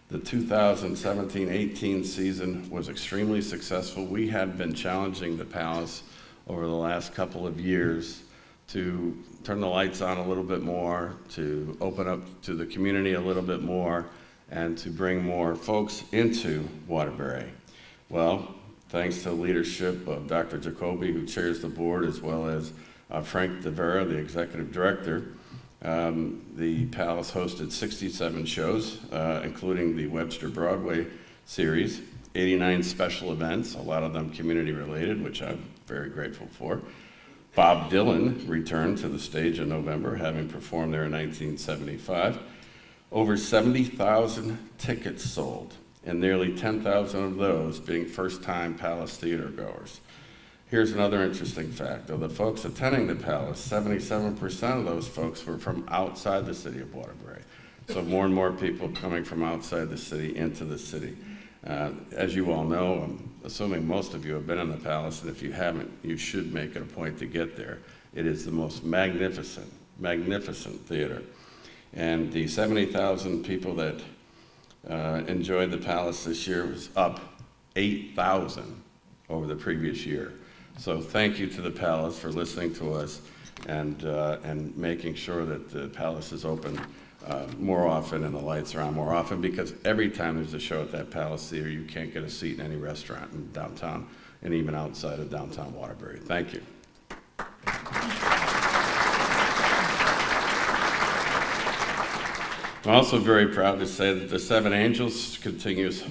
The 2017-18 season was extremely successful. We had been challenging the Palace over the last couple of years to turn the lights on a little bit more, to open up to the community a little bit more, and to bring more folks into Waterbury. Well, thanks to the leadership of Dr. Jacoby, who chairs the board, as well as Frank DeVera, the executive director, the Palace hosted 67 shows, including the Webster Broadway series, 89 special events, a lot of them community related, which I'm very grateful for. Bob Dylan returned to the stage in November, having performed there in 1975. Over 70,000 tickets sold, and nearly 10,000 of those being first-time Palace theater goers. Here's another interesting fact. Of the folks attending the Palace, 77% of those folks were from outside the city of Waterbury. So more and more people coming from outside the city into the city. As you all know, I'm assuming most of you have been in the Palace, and if you haven't, you should make it a point to get there. It is the most magnificent, magnificent theater. And the 70,000 people that enjoyed the Palace this year was up 8,000 over the previous year. So thank you to the Palace for listening to us and making sure that the Palace is open more often and the lights are on more often, because every time there's a show at that Palace Theater, you can't get a seat in any restaurant in downtown and even outside of downtown Waterbury. Thank you. I'm also very proud to say that the Seven Angels continues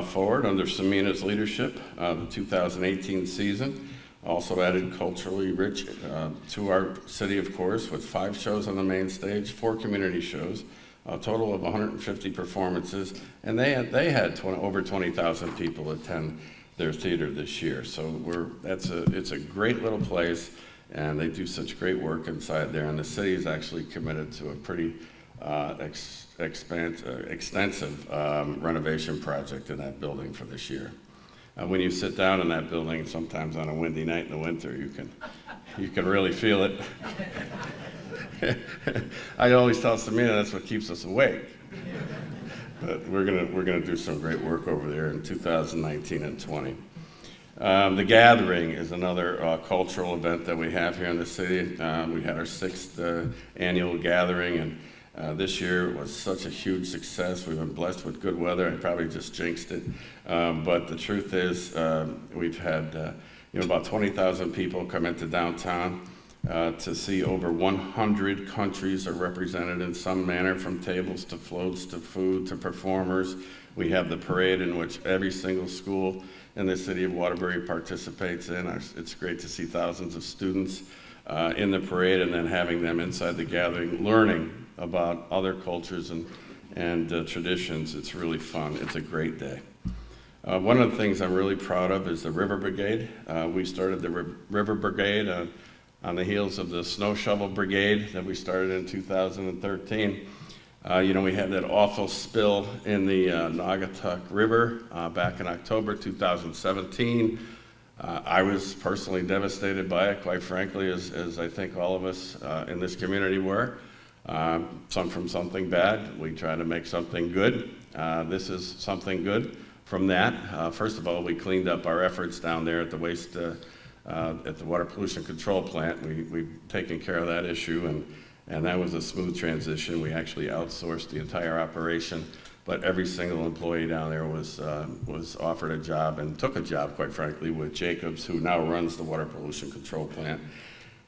forward under Semina's leadership. The 2018 season also added culturally rich to our city, of course, with 5 shows on the main stage, 4 community shows, a total of 150 performances, and they had over 20,000 people attend their theater this year. So it's a great little place, and they do such great work inside there, and the city is actually committed to a pretty extensive renovation project in that building for this year. When you sit down in that building, sometimes on a windy night in the winter, you can really feel it. I always tell Samina that's what keeps us awake. But we're gonna do some great work over there in 2019 and 20. The Gathering is another cultural event that we have here in the city. We had our 6th annual gathering, and this year was such a huge success. We've been blessed with good weather. I probably just jinxed it, but the truth is we've had about 20,000 people come into downtown to see. Over 100 countries are represented in some manner, from tables to floats to food to performers. We have the parade in which every single school in the city of Waterbury participates in. It's great to see thousands of students in the parade, and then having them inside the gathering learning about other cultures and traditions. It's really fun. It's a great day. One of the things I'm really proud of is the River Brigade. We started the River Brigade on the heels of the Snow Shovel Brigade that we started in 2013. We had that awful spill in the Naugatuck River back in October 2017. I was personally devastated by it, quite frankly, as I think all of us in this community were. Some from something bad, we try to make something good. This is something good from that. First of all, we cleaned up our efforts down there at the at the Water Pollution Control Plant. We've taken care of that issue, and that was a smooth transition. We actually outsourced the entire operation, but every single employee down there was offered a job and took a job, quite frankly, with Jacobs, who now runs the Water Pollution Control Plant.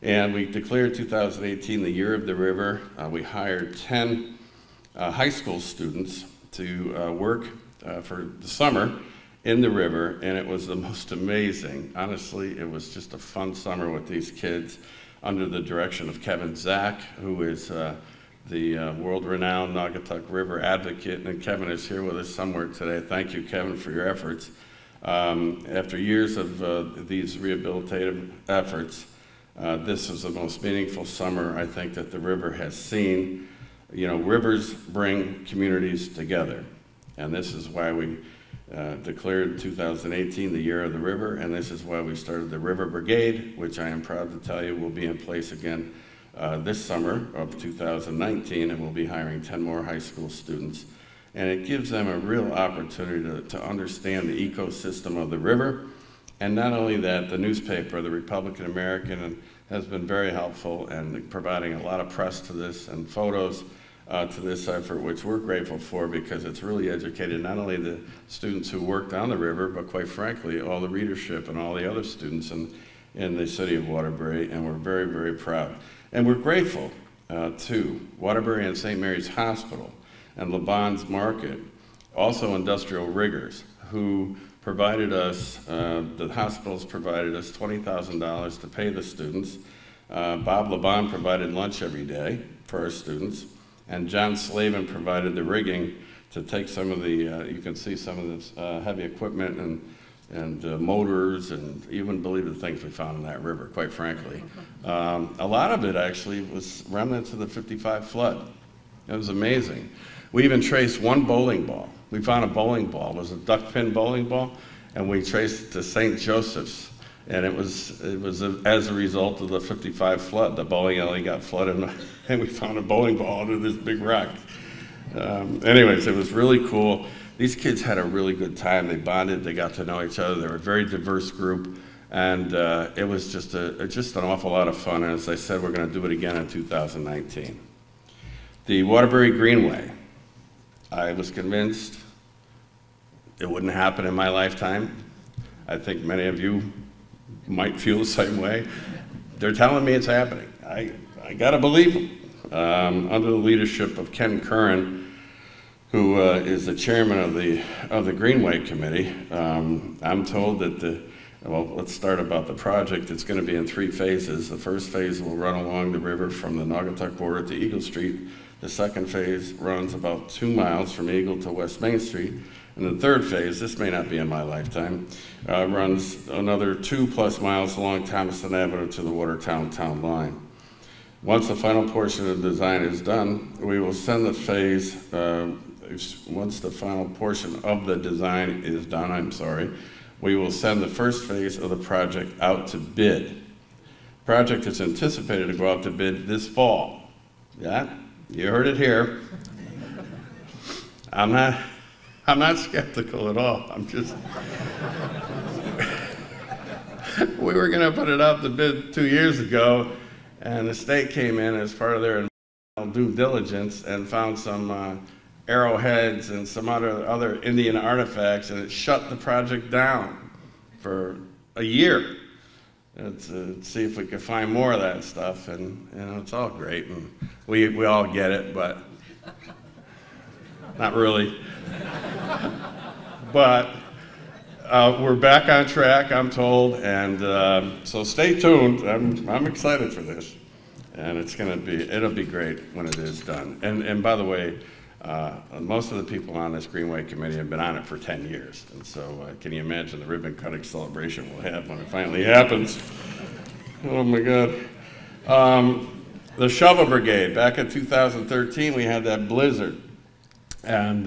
And we declared 2018 the Year of the River. We hired 10 high school students to work for the summer in the river, and it was the most amazing. Honestly, it was just a fun summer with these kids under the direction of Kevin Zach, who is the world-renowned Naugatuck River advocate, and Kevin is here with us somewhere today. Thank you, Kevin, for your efforts. After years of these rehabilitative efforts, this is the most meaningful summer I think that the river has seen. Rivers bring communities together, and this is why we declared 2018 the Year of the River, and this is why we started the River Brigade, which I am proud to tell you will be in place again this summer of 2019, and we'll be hiring 10 more high school students. And it gives them a real opportunity to understand the ecosystem of the river. And not only that, the newspaper, the Republican American, has been very helpful and providing a lot of press to this and photos to this effort, which we're grateful for, because it's really educated not only the students who worked on the river, but quite frankly, all the readership and all the other students in the city of Waterbury, and we're very, very proud. And we're grateful to Waterbury and St. Mary's Hospital and LeBon's Market, also Industrial Riggers, who provided us, the hospitals provided us $20,000 to pay the students. Bob LeBon provided lunch every day for our students. And John Slavin provided the rigging to take some of the, you can see some of this heavy equipment and motors, and you wouldn't believe the things we found in that river, quite frankly. A lot of it actually was remnants of the '55 flood. It was amazing. We even traced one bowling ball. We found a bowling ball. It was a duck pin bowling ball, and we traced it to St. Joseph's. And it was as a result of the '55 flood. The bowling alley got flooded, and we found a bowling ball under this big rock. Anyways, it was really cool. These kids had a really good time. They bonded. They got to know each other. They were a very diverse group, and it was just an awful lot of fun. And as I said, we're going to do it again in 2019. The Waterbury Greenway. I was convinced it wouldn't happen in my lifetime. I think many of you might feel the same way. They're telling me it's happening. I gotta believe them. Under the leadership of Ken Curran, who is the chairman of the Greenway Committee. I'm told that well, let's start about the project. It's going to be in 3 phases. The first phase will run along the river from the Naugatuck border to Eagle Street. The second phase runs about 2 miles from Eagle to West Main Street. And the third phase, this may not be in my lifetime, runs another 2+ miles along Thomaston Avenue to the Watertown town line. Once the final portion of the design is done, we will send the phase, once the final portion of the design is done, we will send the first phase of the project out to bid. The project is anticipated to go out to bid this fall. Yeah, you heard it here. I'm not skeptical at all. I'm just, we were gonna put it out to bid 2 years ago, and the state came in as part of their due diligence and found some arrowheads and some other Indian artifacts, and it shut the project down for a year. To see if we could find more of that stuff, and you know, it's all great, and we all get it, but not really. But we're back on track, I'm told, and so stay tuned. I'm excited for this, and it'll be great when it is done. And by the way, most of the people on this Greenway Committee have been on it for 10 years, and so can you imagine the ribbon cutting celebration we'll have when it finally happens? Oh my God. The Shovel Brigade, back in 2013 we had that blizzard, and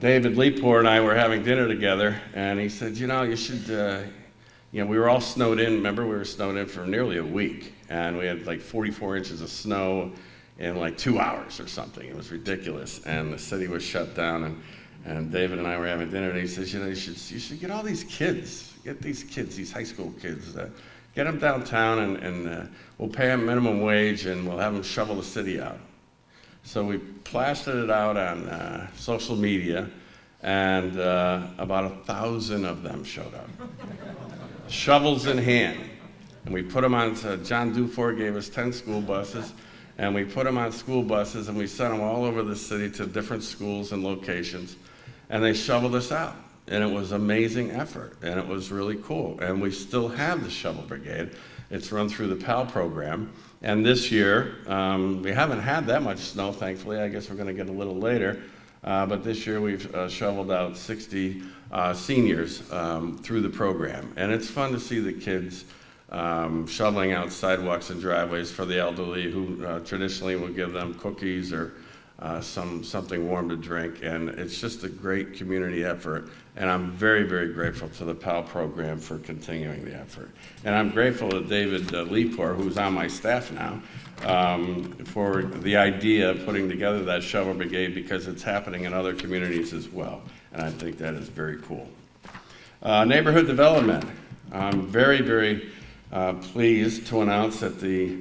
David Lepore and I were having dinner together, and he said, you know, you should, we were all snowed in, remember? We were snowed in for nearly a week, and we had like 44 inches of snow in like 2 hours or something. It was ridiculous, and the city was shut down, and David and I were having dinner, and he says, you know, you should get all these kids, these high school kids, get them downtown, and we'll pay them minimum wage, and we'll have them shovel the city out. So we plastered it out on social media, and about 1,000 of them showed up, shovels in hand. And we put them on, John Dufour gave us 10 school buses, and we put them on school buses, and we sent them all over the city to different schools and locations, and they shoveled us out. And it was an amazing effort, and it was really cool. And we still have the Shovel Brigade. It's run through the PAL program. And this year, we haven't had that much snow, thankfully. I guess we're going to get a little later. But this year we've shoveled out 60 seniors through the program. And it's fun to see the kids shoveling out sidewalks and driveways for the elderly, who traditionally will give them cookies or something warm to drink. And it's just a great community effort. And I'm very, very grateful to the PAL program for continuing the effort. And I'm grateful to David Lepore, who's on my staff now, for the idea of putting together that Shovel Brigade, because it's happening in other communities as well. And I think that is very cool. Neighborhood development. I'm very, very pleased to announce that the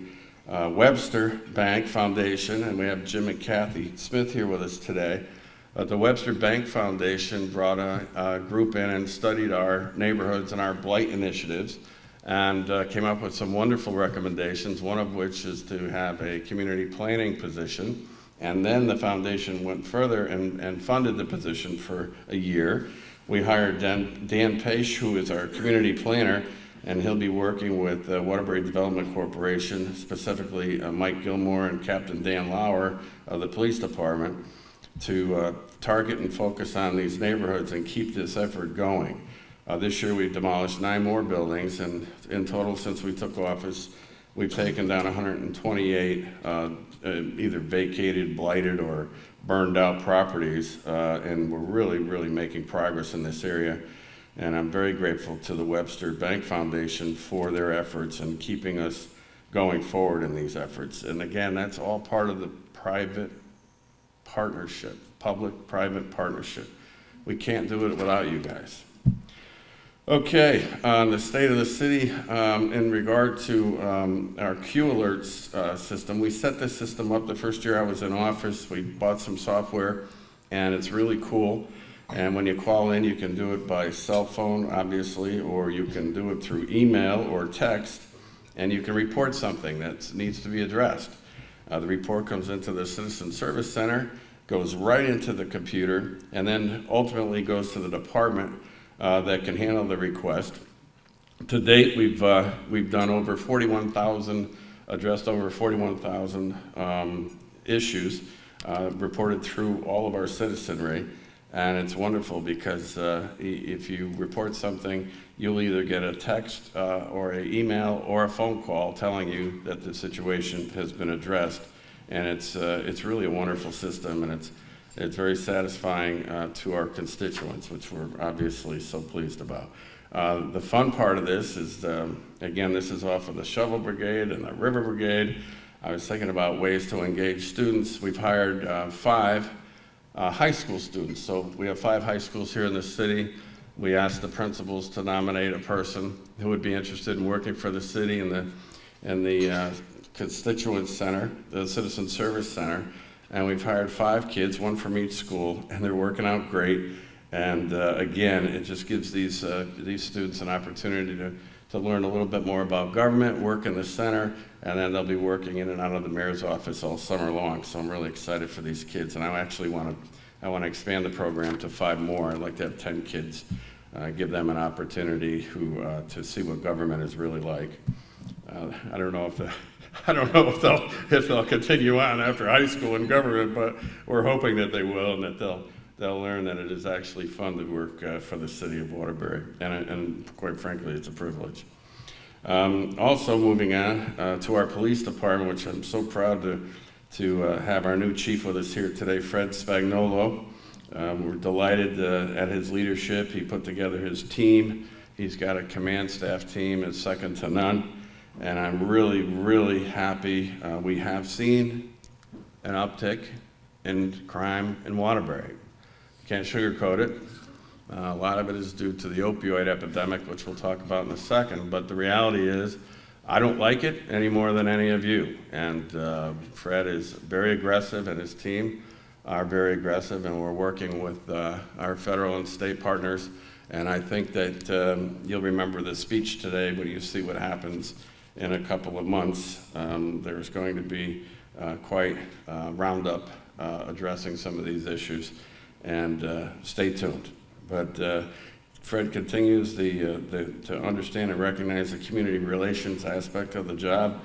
Webster Bank Foundation, and we have Jim and Kathy Smith here with us today, but the Webster Bank Foundation brought a group in and studied our neighborhoods and our blight initiatives, and came up with some wonderful recommendations, one of which is to have a community planning position. And then the foundation went further and funded the position for a year. We hired Dan Pace, who is our community planner, and he'll be working with Waterbury Development Corporation, specifically Mike Gilmore and Captain Dan Lauer of the police department, to target and focus on these neighborhoods and keep this effort going. This year we've demolished 9 more buildings, and in total since we took office, we've taken down 128 either vacated, blighted, or burned out properties, and we're really, really making progress in this area. And I'm very grateful to the Webster Bank Foundation for their efforts and keeping us going forward in these efforts. And again, that's all part of the private partnership, public-private partnership. We can't do it without you guys. Okay, on the state of the city, in regard to our Q Alerts system, we set this system up the first year I was in office. We bought some software, and it's really cool. And when you call in, you can do it by cell phone, obviously, or you can do it through email or text, and you can report something that needs to be addressed. The report comes into the Citizen Service Center, goes right into the computer, and then ultimately goes to the department that can handle the request. To date, we've done over 41,000, addressed over 41,000 issues reported through all of our citizenry. And it's wonderful because if you report something, you'll either get a text or an email or a phone call telling you that the situation has been addressed. And it's really a wonderful system, and it's very satisfying to our constituents, which we're obviously so pleased about. The fun part of this is, again, this is off of the Shovel Brigade and the River Brigade. I was thinking about ways to engage students. We've hired 5 high school students. So we have 5 high schools here in the city. We asked the principals to nominate a person who would be interested in working for the city in the constituent center, the Citizen Service Center. And we've hired 5 kids, 1 from each school, and they're working out great. And again, it just gives these students an opportunity to learn a little bit more about government, work in the center, and then they'll be working in and out of the mayor's office all summer long. So I'm really excited for these kids, and I actually want to expand the program to 5 more. I'd like to have 10 kids, give them an opportunity to see what government is really like. I don't know if they'll continue on after high school in government, but we're hoping that they will, and that they'll learn that it is actually fun to work for the city of Waterbury, and quite frankly, it's a privilege. Also moving on to our police department, which I'm so proud to have our new chief with us here today, Fred Spagnolo. We're delighted at his leadership. He put together his team. He's got a command staff team that's second to none, and I'm really, really happy. We have seen an uptick in crime in Waterbury. Can't sugarcoat it. A lot of it is due to the opioid epidemic, which we'll talk about in a second, but the reality is I don't like it any more than any of you. And Fred is very aggressive, and his team are very aggressive, and we're working with our federal and state partners. And I think that you'll remember the speech today when you see what happens in a couple of months. There's going to be quite roundup addressing some of these issues. And stay tuned. But Fred continues to understand and recognize the community relations aspect of the job.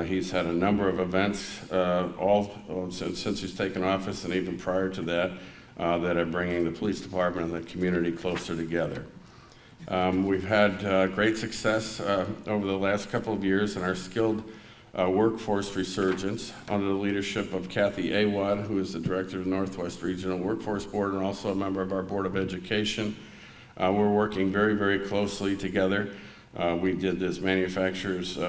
He's had a number of events since he's taken office, and even prior to that, that are bringing the police department and the community closer together. We've had great success over the last couple of years in our skilled workforce resurgence under the leadership of Kathy Awad, who is the director of the Northwest Regional Workforce Board and also a member of our Board of Education. We're working very, very closely together. We did this Manufacturers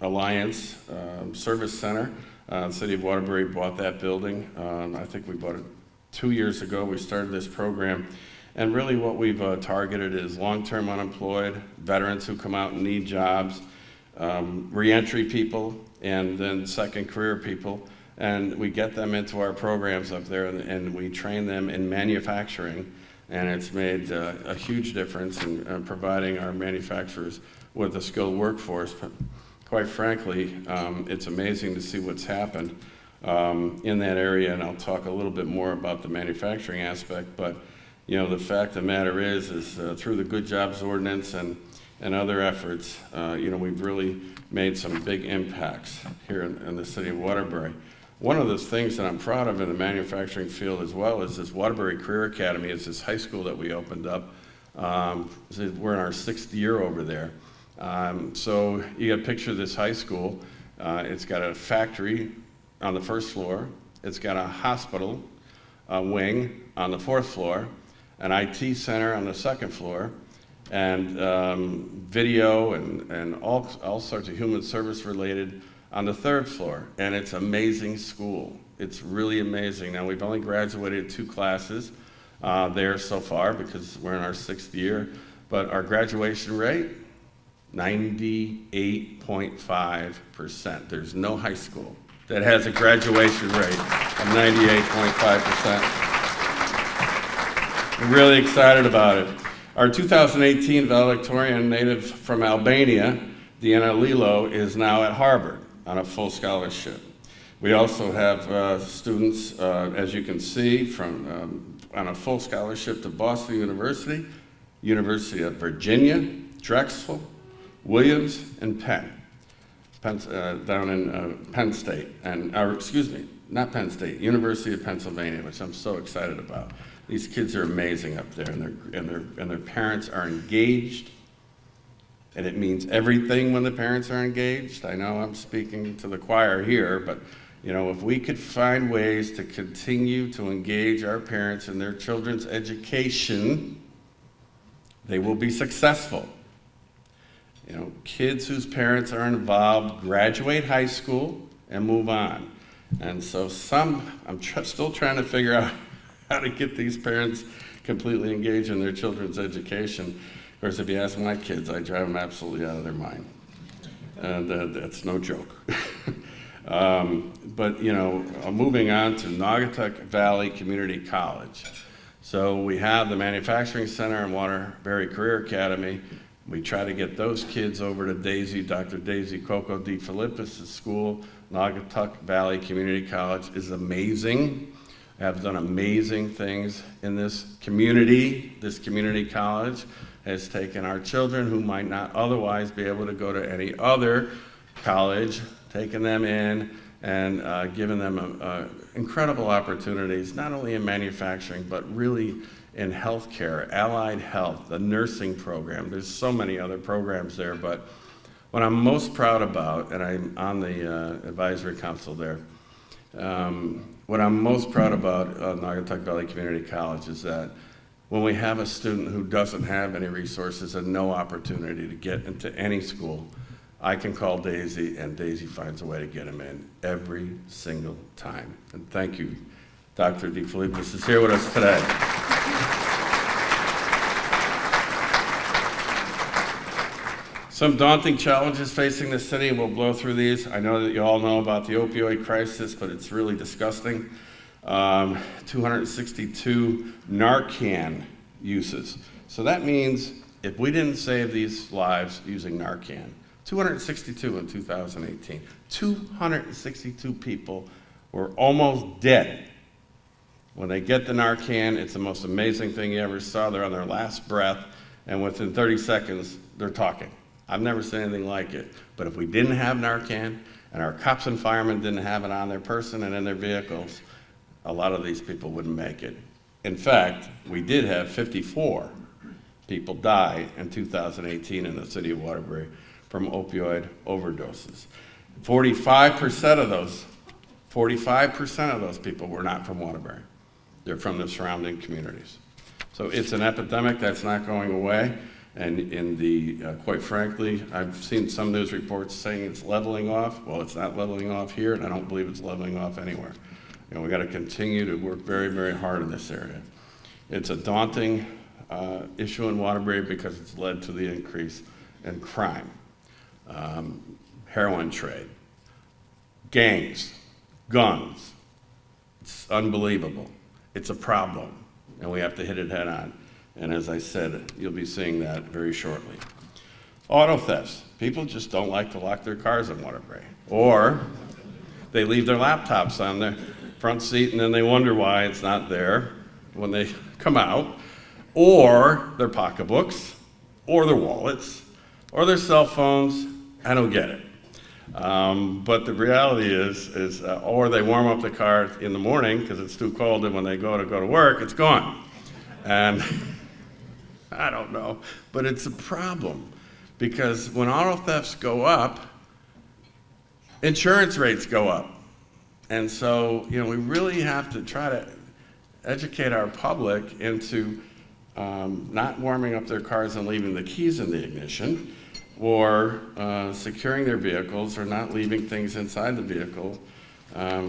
Alliance Service Center. The City of Waterbury bought that building. I think we bought it 2 years ago. We started this program. And really what we've targeted is long-term unemployed, veterans who come out and need jobs, reentry people, and then second career people, and we get them into our programs up there, and we train them in manufacturing, and it's made a huge difference in providing our manufacturers with a skilled workforce. But quite frankly, it's amazing to see what's happened in that area, and I'll talk a little bit more about the manufacturing aspect, but you know, the fact of the matter is through the Good Jobs Ordinance and other efforts, you know, we've really made some big impacts here in the city of Waterbury. One of the things that I'm proud of in the manufacturing field as well is this Waterbury Career Academy. It's this high school that we opened up. We're in our 6th year over there. So you got a picture of this high school. It's got a factory on the 1st floor. It's got a hospital wing on the 4th floor, an IT center on the 2nd floor, and video and all sorts of human service related on the 3rd floor. And it's amazing school. It's really amazing. Now we've only graduated 2 classes there so far because we're in our 6th year, but our graduation rate, 98.5%. There's no high school that has a graduation rate of 98.5%. We're really excited about it. Our 2018 valedictorian native from Albania, Deanna Lilo, is now at Harvard on a full scholarship. We also have students, as you can see, from on a full scholarship to Boston University, University of Virginia, Drexel, Williams, and Penn down in Penn State, excuse me, not Penn State, University of Pennsylvania, which I'm so excited about. These kids are amazing up there, and their parents are engaged, and it means everything when the parents are engaged. I know I'm speaking to the choir here, but you know, if we could find ways to continue to engage our parents in their children's education, they will be successful. You know, kids whose parents are involved graduate high school and move on. And so I'm still trying to figure out how to get these parents completely engaged in their children's education. Of course, if you ask my kids, I drive them absolutely out of their mind. And that's no joke. But, you know, moving on to Naugatuck Valley Community College. So we have the Manufacturing Center and Waterbury Career Academy. We try to get those kids over to Dr. Daisy Coco DeFilippis' school. Naugatuck Valley Community College is amazing. Have done amazing things in this community. This community college has taken our children who might not otherwise be able to go to any other college, taken them in and given them incredible opportunities, not only in manufacturing, but really in healthcare, allied health, the nursing program. There's so many other programs there, but what I'm most proud about, and I'm on the advisory council there, what I'm most proud about Naugatuck Valley Community College is that when we have a student who doesn't have any resources and no opportunity to get into any school, I can call Daisy, and Daisy finds a way to get him in every single time. And thank you. Dr. DeFilippis is here with us today. Some daunting challenges facing the city, and we'll blow through these. I know that you all know about the opioid crisis, but it's really disgusting. 262 Narcan uses. So that means if we didn't save these lives using Narcan, 262 in 2018, 262 people were almost dead. When they get the Narcan, it's the most amazing thing you ever saw. They're on their last breath, and within 30 seconds, they're talking. I've never seen anything like it. But if we didn't have Narcan, and our cops and firemen didn't have it on their person and in their vehicles, a lot of these people wouldn't make it. In fact, we did have 54 people die in 2018 in the city of Waterbury from opioid overdoses. 45% of those people were not from Waterbury. They're from the surrounding communities. So it's an epidemic that's not going away. And in the, quite frankly, I've seen some news reports saying it's leveling off. Well, it's not leveling off here, and I don't believe it's leveling off anywhere. You know, we got to continue to work very, very hard in this area. It's a daunting issue in Waterbury because it's led to the increase in crime, heroin trade, gangs, guns. It's unbelievable. It's a problem, and we have to hit it head on. And as I said, you'll be seeing that very shortly. Auto thefts. People just don't like to lock their cars in Waterbury. Or they leave their laptops on the front seat and then they wonder why it's not there when they come out. Or their pocketbooks, or their wallets, or their cell phones. I don't get it. But the reality is or they warm up the car in the morning because it's too cold, and when they go to work, it's gone. And I don't know, but it's a problem because when auto thefts go up, insurance rates go up. And so, you know, we really have to try to educate our public into not warming up their cars and leaving the keys in the ignition, or securing their vehicles, or not leaving things inside the vehicle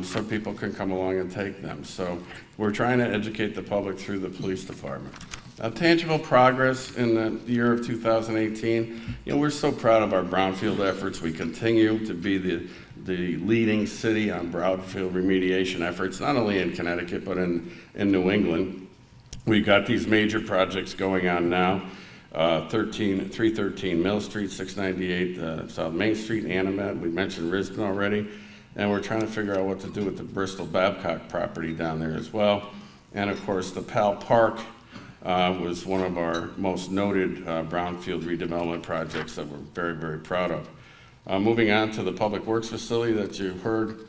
so people can come along and take them. So we're trying to educate the public through the police department. Tangible progress in the year of 2018. You know, we're so proud of our brownfield efforts. We continue to be the leading city on brownfield remediation efforts, not only in Connecticut, but in New England. We've got these major projects going on now. 313 Mill Street, 698 South Main Street, Animet. We mentioned Risbon already. And we're trying to figure out what to do with the Bristol Babcock property down there as well. And of course, the Powell Park was one of our most noted brownfield redevelopment projects that we're very, very proud of. Moving on to the Public Works facility that you heard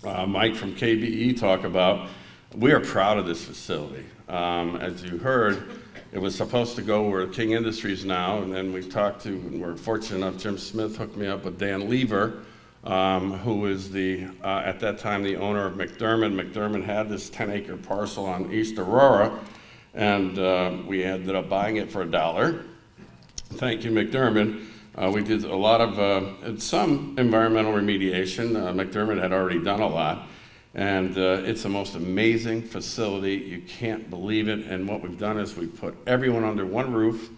Mike from KBE talk about, we are proud of this facility. As you heard, it was supposed to go where King Industries now, and then we talked to, and we're fortunate enough, Jim Smith hooked me up with Dan Lever, who was the, at that time, the owner of McDermott. McDermott had this 10-acre parcel on East Aurora, and we ended up buying it for $1. Thank you, McDermott. We did a lot of, some environmental remediation. McDermott had already done a lot. And it's the most amazing facility. You can't believe it. And what we've done is we've put everyone under one roof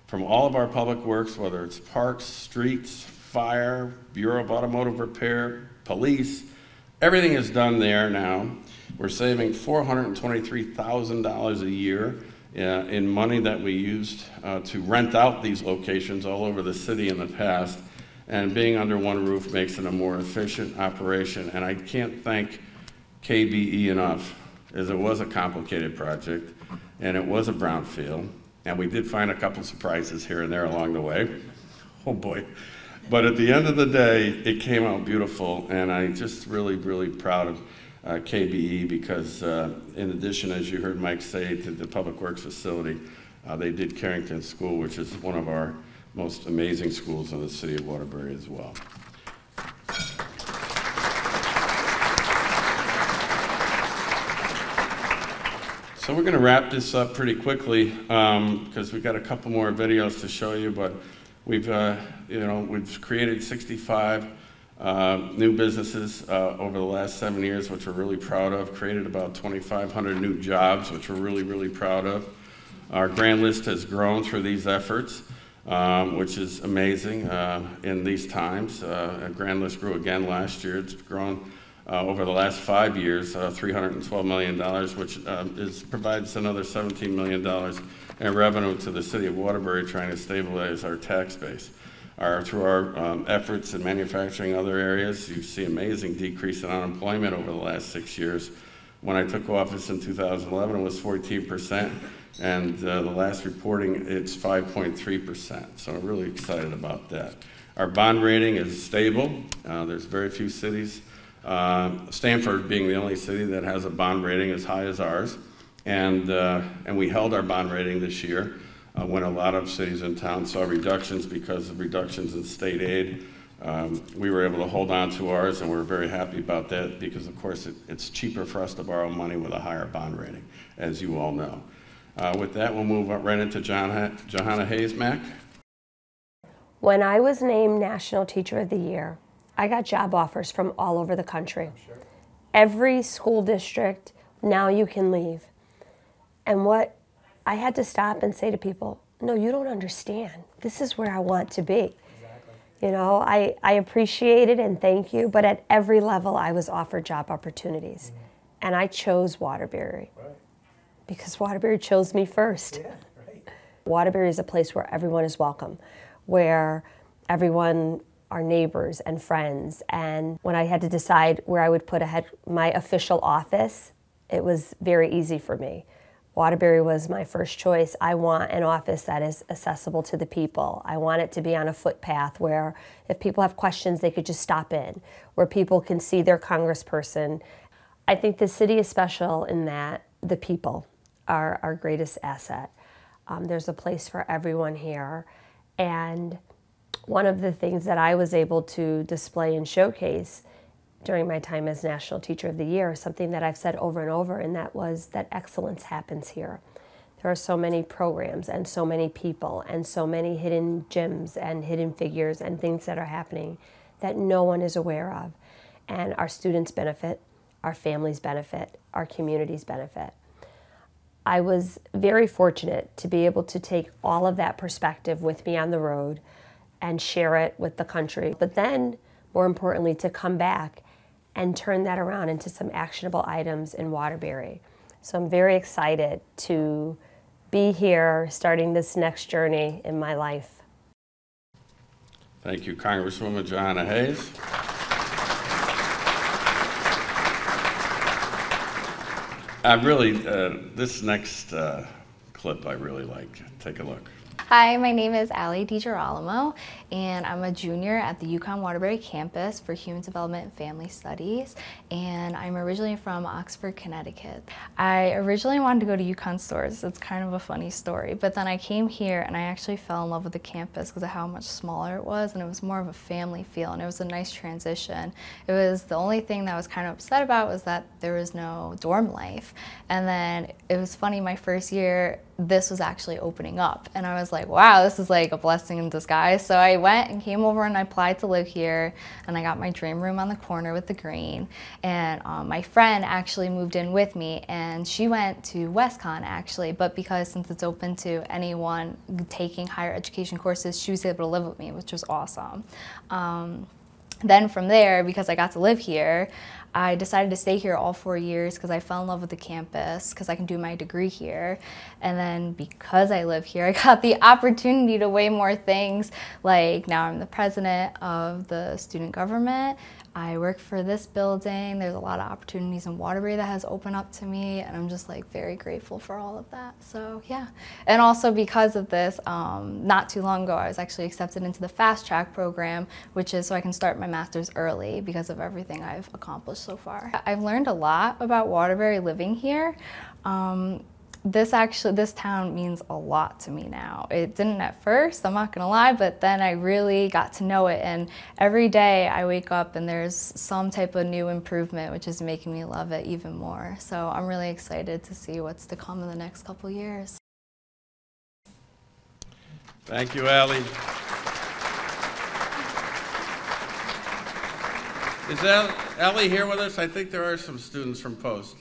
from all of our public works, whether it's parks, streets, fire, Bureau of Automotive Repair, police. Everything is done there now. We're saving $423,000 a year in money that we used to rent out these locations all over the city in the past. And being under one roof makes it a more efficient operation. And I can't thank KBE enough, as it was a complicated project, and it was a brownfield, and we did find a couple surprises here and there along the way. Oh boy. But at the end of the day, it came out beautiful, and I'm just really, really proud of KBE because in addition, as you heard Mike say, to the Public Works facility, they did Carrington School, which is one of our most amazing schools in the city of Waterbury as well. So we're going to wrap this up pretty quickly because we've got a couple more videos to show you, but we've created 65 new businesses over the last 7 years, which we're really proud of, created about 2,500 new jobs, which we're really, really proud of. Our grant list has grown through these efforts. Which is amazing in these times. Our grand list grew again last year. It's grown over the last 5 years, $312 million, which provides another $17 million in revenue to the city of Waterbury, trying to stabilize our tax base. Through our efforts in manufacturing other areas, you see amazing decrease in unemployment over the last 6 years. When I took office in 2011, it was 14%. And the last reporting, it's 5.3%. So I'm really excited about that. Our bond rating is stable. There's very few cities, Stanford being the only city that has a bond rating as high as ours. And we held our bond rating this year when a lot of cities and towns saw reductions because of reductions in state aid. We were able to hold on to ours, and we're very happy about that because, of course, it's cheaper for us to borrow money with a higher bond rating, as you all know. With that, we'll move right into Johanna Hayes-Mack. When I was named National Teacher of the Year, I got job offers from all over the country. Sure. Every school district, now you can leave. And what I had to stop and say to people, no, you don't understand. This is where I want to be. Exactly. You know, I appreciate it and thank you, but at every level I was offered job opportunities. And I chose Waterbury. Right. Because Waterbury chose me first. Yeah, right. Waterbury is a place where everyone is welcome, where everyone are neighbors and friends. And when I had to decide where I would put my official office, it was very easy for me. Waterbury was my first choice. I want an office that is accessible to the people. I want it to be on a footpath where if people have questions, they could just stop in, where people can see their congressperson. I think the city is special in that the people are our greatest asset. There's a place for everyone here. And one of the things that I was able to display and showcase during my time as National Teacher of the Year, something that I've said over and over, and that was that excellence happens here. There are so many programs and so many people and so many hidden gems and hidden figures and things that are happening that no one is aware of. And our students benefit, our families benefit, our communities benefit. I was very fortunate to be able to take all of that perspective with me on the road and share it with the country. But then, more importantly, to come back and turn that around into some actionable items in Waterbury. So I'm very excited to be here starting this next journey in my life. Thank you, Congresswoman Johanna Hayes. I really, this next clip I really like. Take a look. Hi, my name is Allie DiGirolamo, and I'm a junior at the UConn Waterbury campus for Human Development and Family Studies, and I'm originally from Oxford, Connecticut. I originally wanted to go to UConn Stores. It's kind of a funny story, but then I came here and I actually fell in love with the campus because of how much smaller it was, and it was more of a family feel, and it was a nice transition. It was the only thing that I was kind of upset about was that there was no dorm life, and then it was funny, my first year, this was actually opening up, and I was like, wow, this is like a blessing in disguise. So I went and came over and I applied to live here, and I got my dream room on the corner with the green, and my friend actually moved in with me, and she went to WestConn actually, but because since it's open to anyone taking higher education courses, she was able to live with me, which was awesome. Then from there, because I got to live here, I decided to stay here all 4 years because I fell in love with the campus, because I can do my degree here. And then because I live here, I got the opportunity to way more things. Like now I'm the president of the student government. I work for this building. There's a lot of opportunities in Waterbury that has opened up to me, and I'm just like very grateful for all of that. So yeah, and also because of this, not too long ago, I was actually accepted into the fast track program, which is so I can start my master's early because of everything I've accomplished so far. I've learned a lot about Waterbury living here. This town means a lot to me now. It didn't at first, I'm not gonna lie, but then I really got to know it, and every day I wake up and there's some type of new improvement, which is making me love it even more. So I'm really excited to see what's to come in the next couple years. Thank you, Allie. Is Allie here with us? I think there are some students from Post.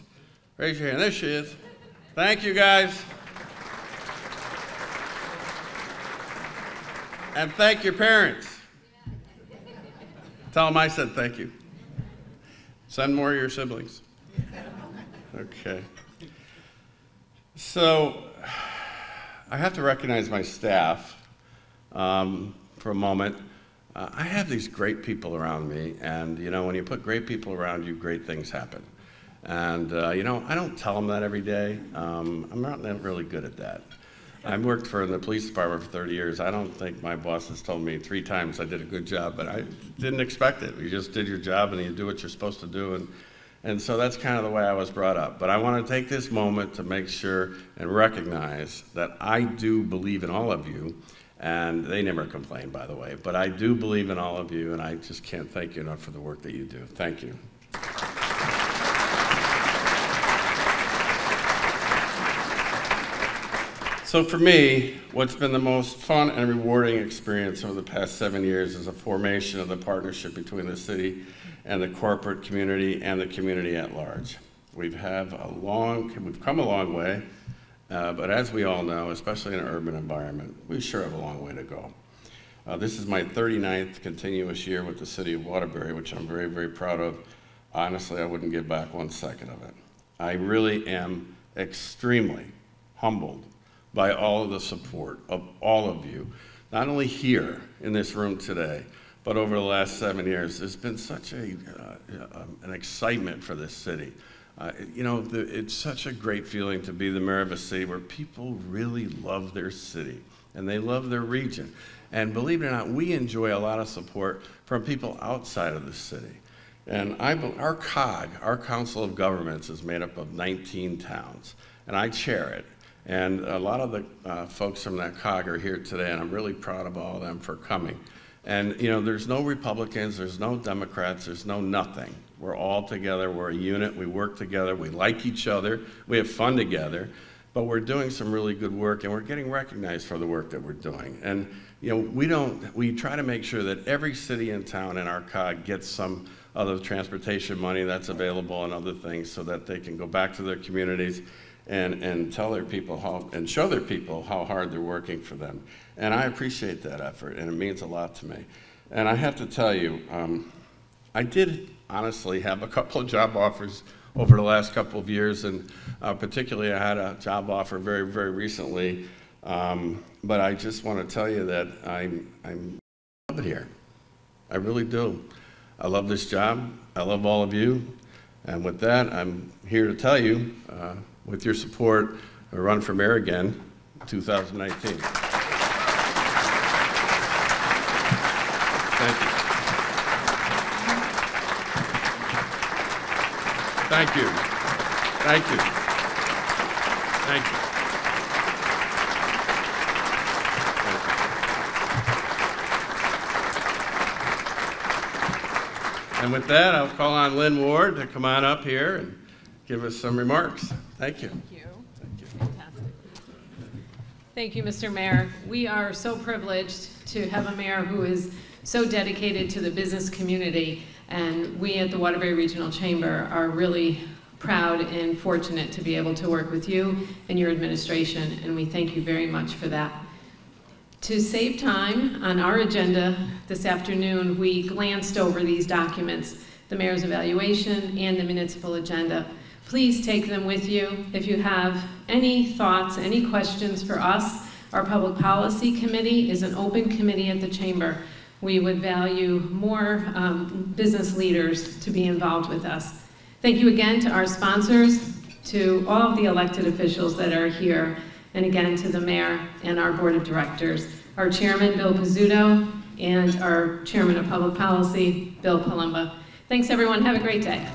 Raise your hand. There she is. Thank you, guys. And thank your parents. Tell them I said thank you. Send more of your siblings. Okay. So I have to recognize my staff for a moment. I have these great people around me, and you know, when you put great people around you, great things happen. And you know, I don't tell them that every day. I'm not really good at that. I've worked in the police department for 30 years. I don't think my boss has told me 3 times I did a good job, but I didn't expect it. You just did your job and you do what you're supposed to do. And so that's kind of the way I was brought up. But I want to take this moment to make sure and recognize that I do believe in all of you. And they never complain, by the way, but I do believe in all of you, and I just can't thank you enough for the work that you do. Thank you. So for me, what's been the most fun and rewarding experience over the past 7 years is the formation of the partnership between the city and the corporate community and the community at large. We've come a long way. But as we all know, especially in an urban environment, we sure have a long way to go. This is my 39th continuous year with the city of Waterbury, which I'm very, very proud of. Honestly, I wouldn't give back 1 second of it. I really am extremely humbled by all of the support of all of you, not only here in this room today, but over the last 7 years. There's been such an excitement for this city. You know, it's such a great feeling to be the mayor of a city where people really love their city and they love their region. And believe it or not, we enjoy a lot of support from people outside of the city. And our COG, our Council of Governments, is made up of 19 towns, and I chair it. And a lot of the folks from that COG are here today, and I'm really proud of all of them for coming. And you know, there's no Republicans, there's no Democrats, there's no nothing. We're all together, we're a unit, we work together, we like each other, we have fun together, but we're doing some really good work and we're getting recognized for the work that we're doing. And you know, we try to make sure that every city and town in our COG gets some of the transportation money that's available and other things so that they can go back to their communities and tell their people and show their people how hard they're working for them. And I appreciate that effort, and it means a lot to me. And I have to tell you, I did honestly have a couple of job offers over the last couple of years, and particularly I had a job offer very, very recently. But I just want to tell you that I love it here. I really do. I love this job. I love all of you. And with that, I'm here to tell you, with your support, I run for mayor again, 2019. Thank you. Thank you. Thank you. Thank you. And with that, I'll call on Lynn Ward to come on up here and give us some remarks. Thank you. Thank you. Thank you. Fantastic. Thank you, Mr. Mayor. We are so privileged to have a mayor who is so dedicated to the business community, and we at the Waterbury Regional Chamber are really proud and fortunate to be able to work with you and your administration, and we thank you very much for that. To save time on our agenda this afternoon, we glanced over these documents, the mayor's evaluation and the municipal agenda. Please take them with you. If you have any thoughts, any questions for us, our Public Policy Committee is an open committee at the Chamber. We would value more business leaders to be involved with us. Thank you again to our sponsors, to all of the elected officials that are here, and again to the mayor and our board of directors, our chairman, Bill Pizzuto, and our chairman of public policy, Bill Palumba. Thanks everyone, have a great day.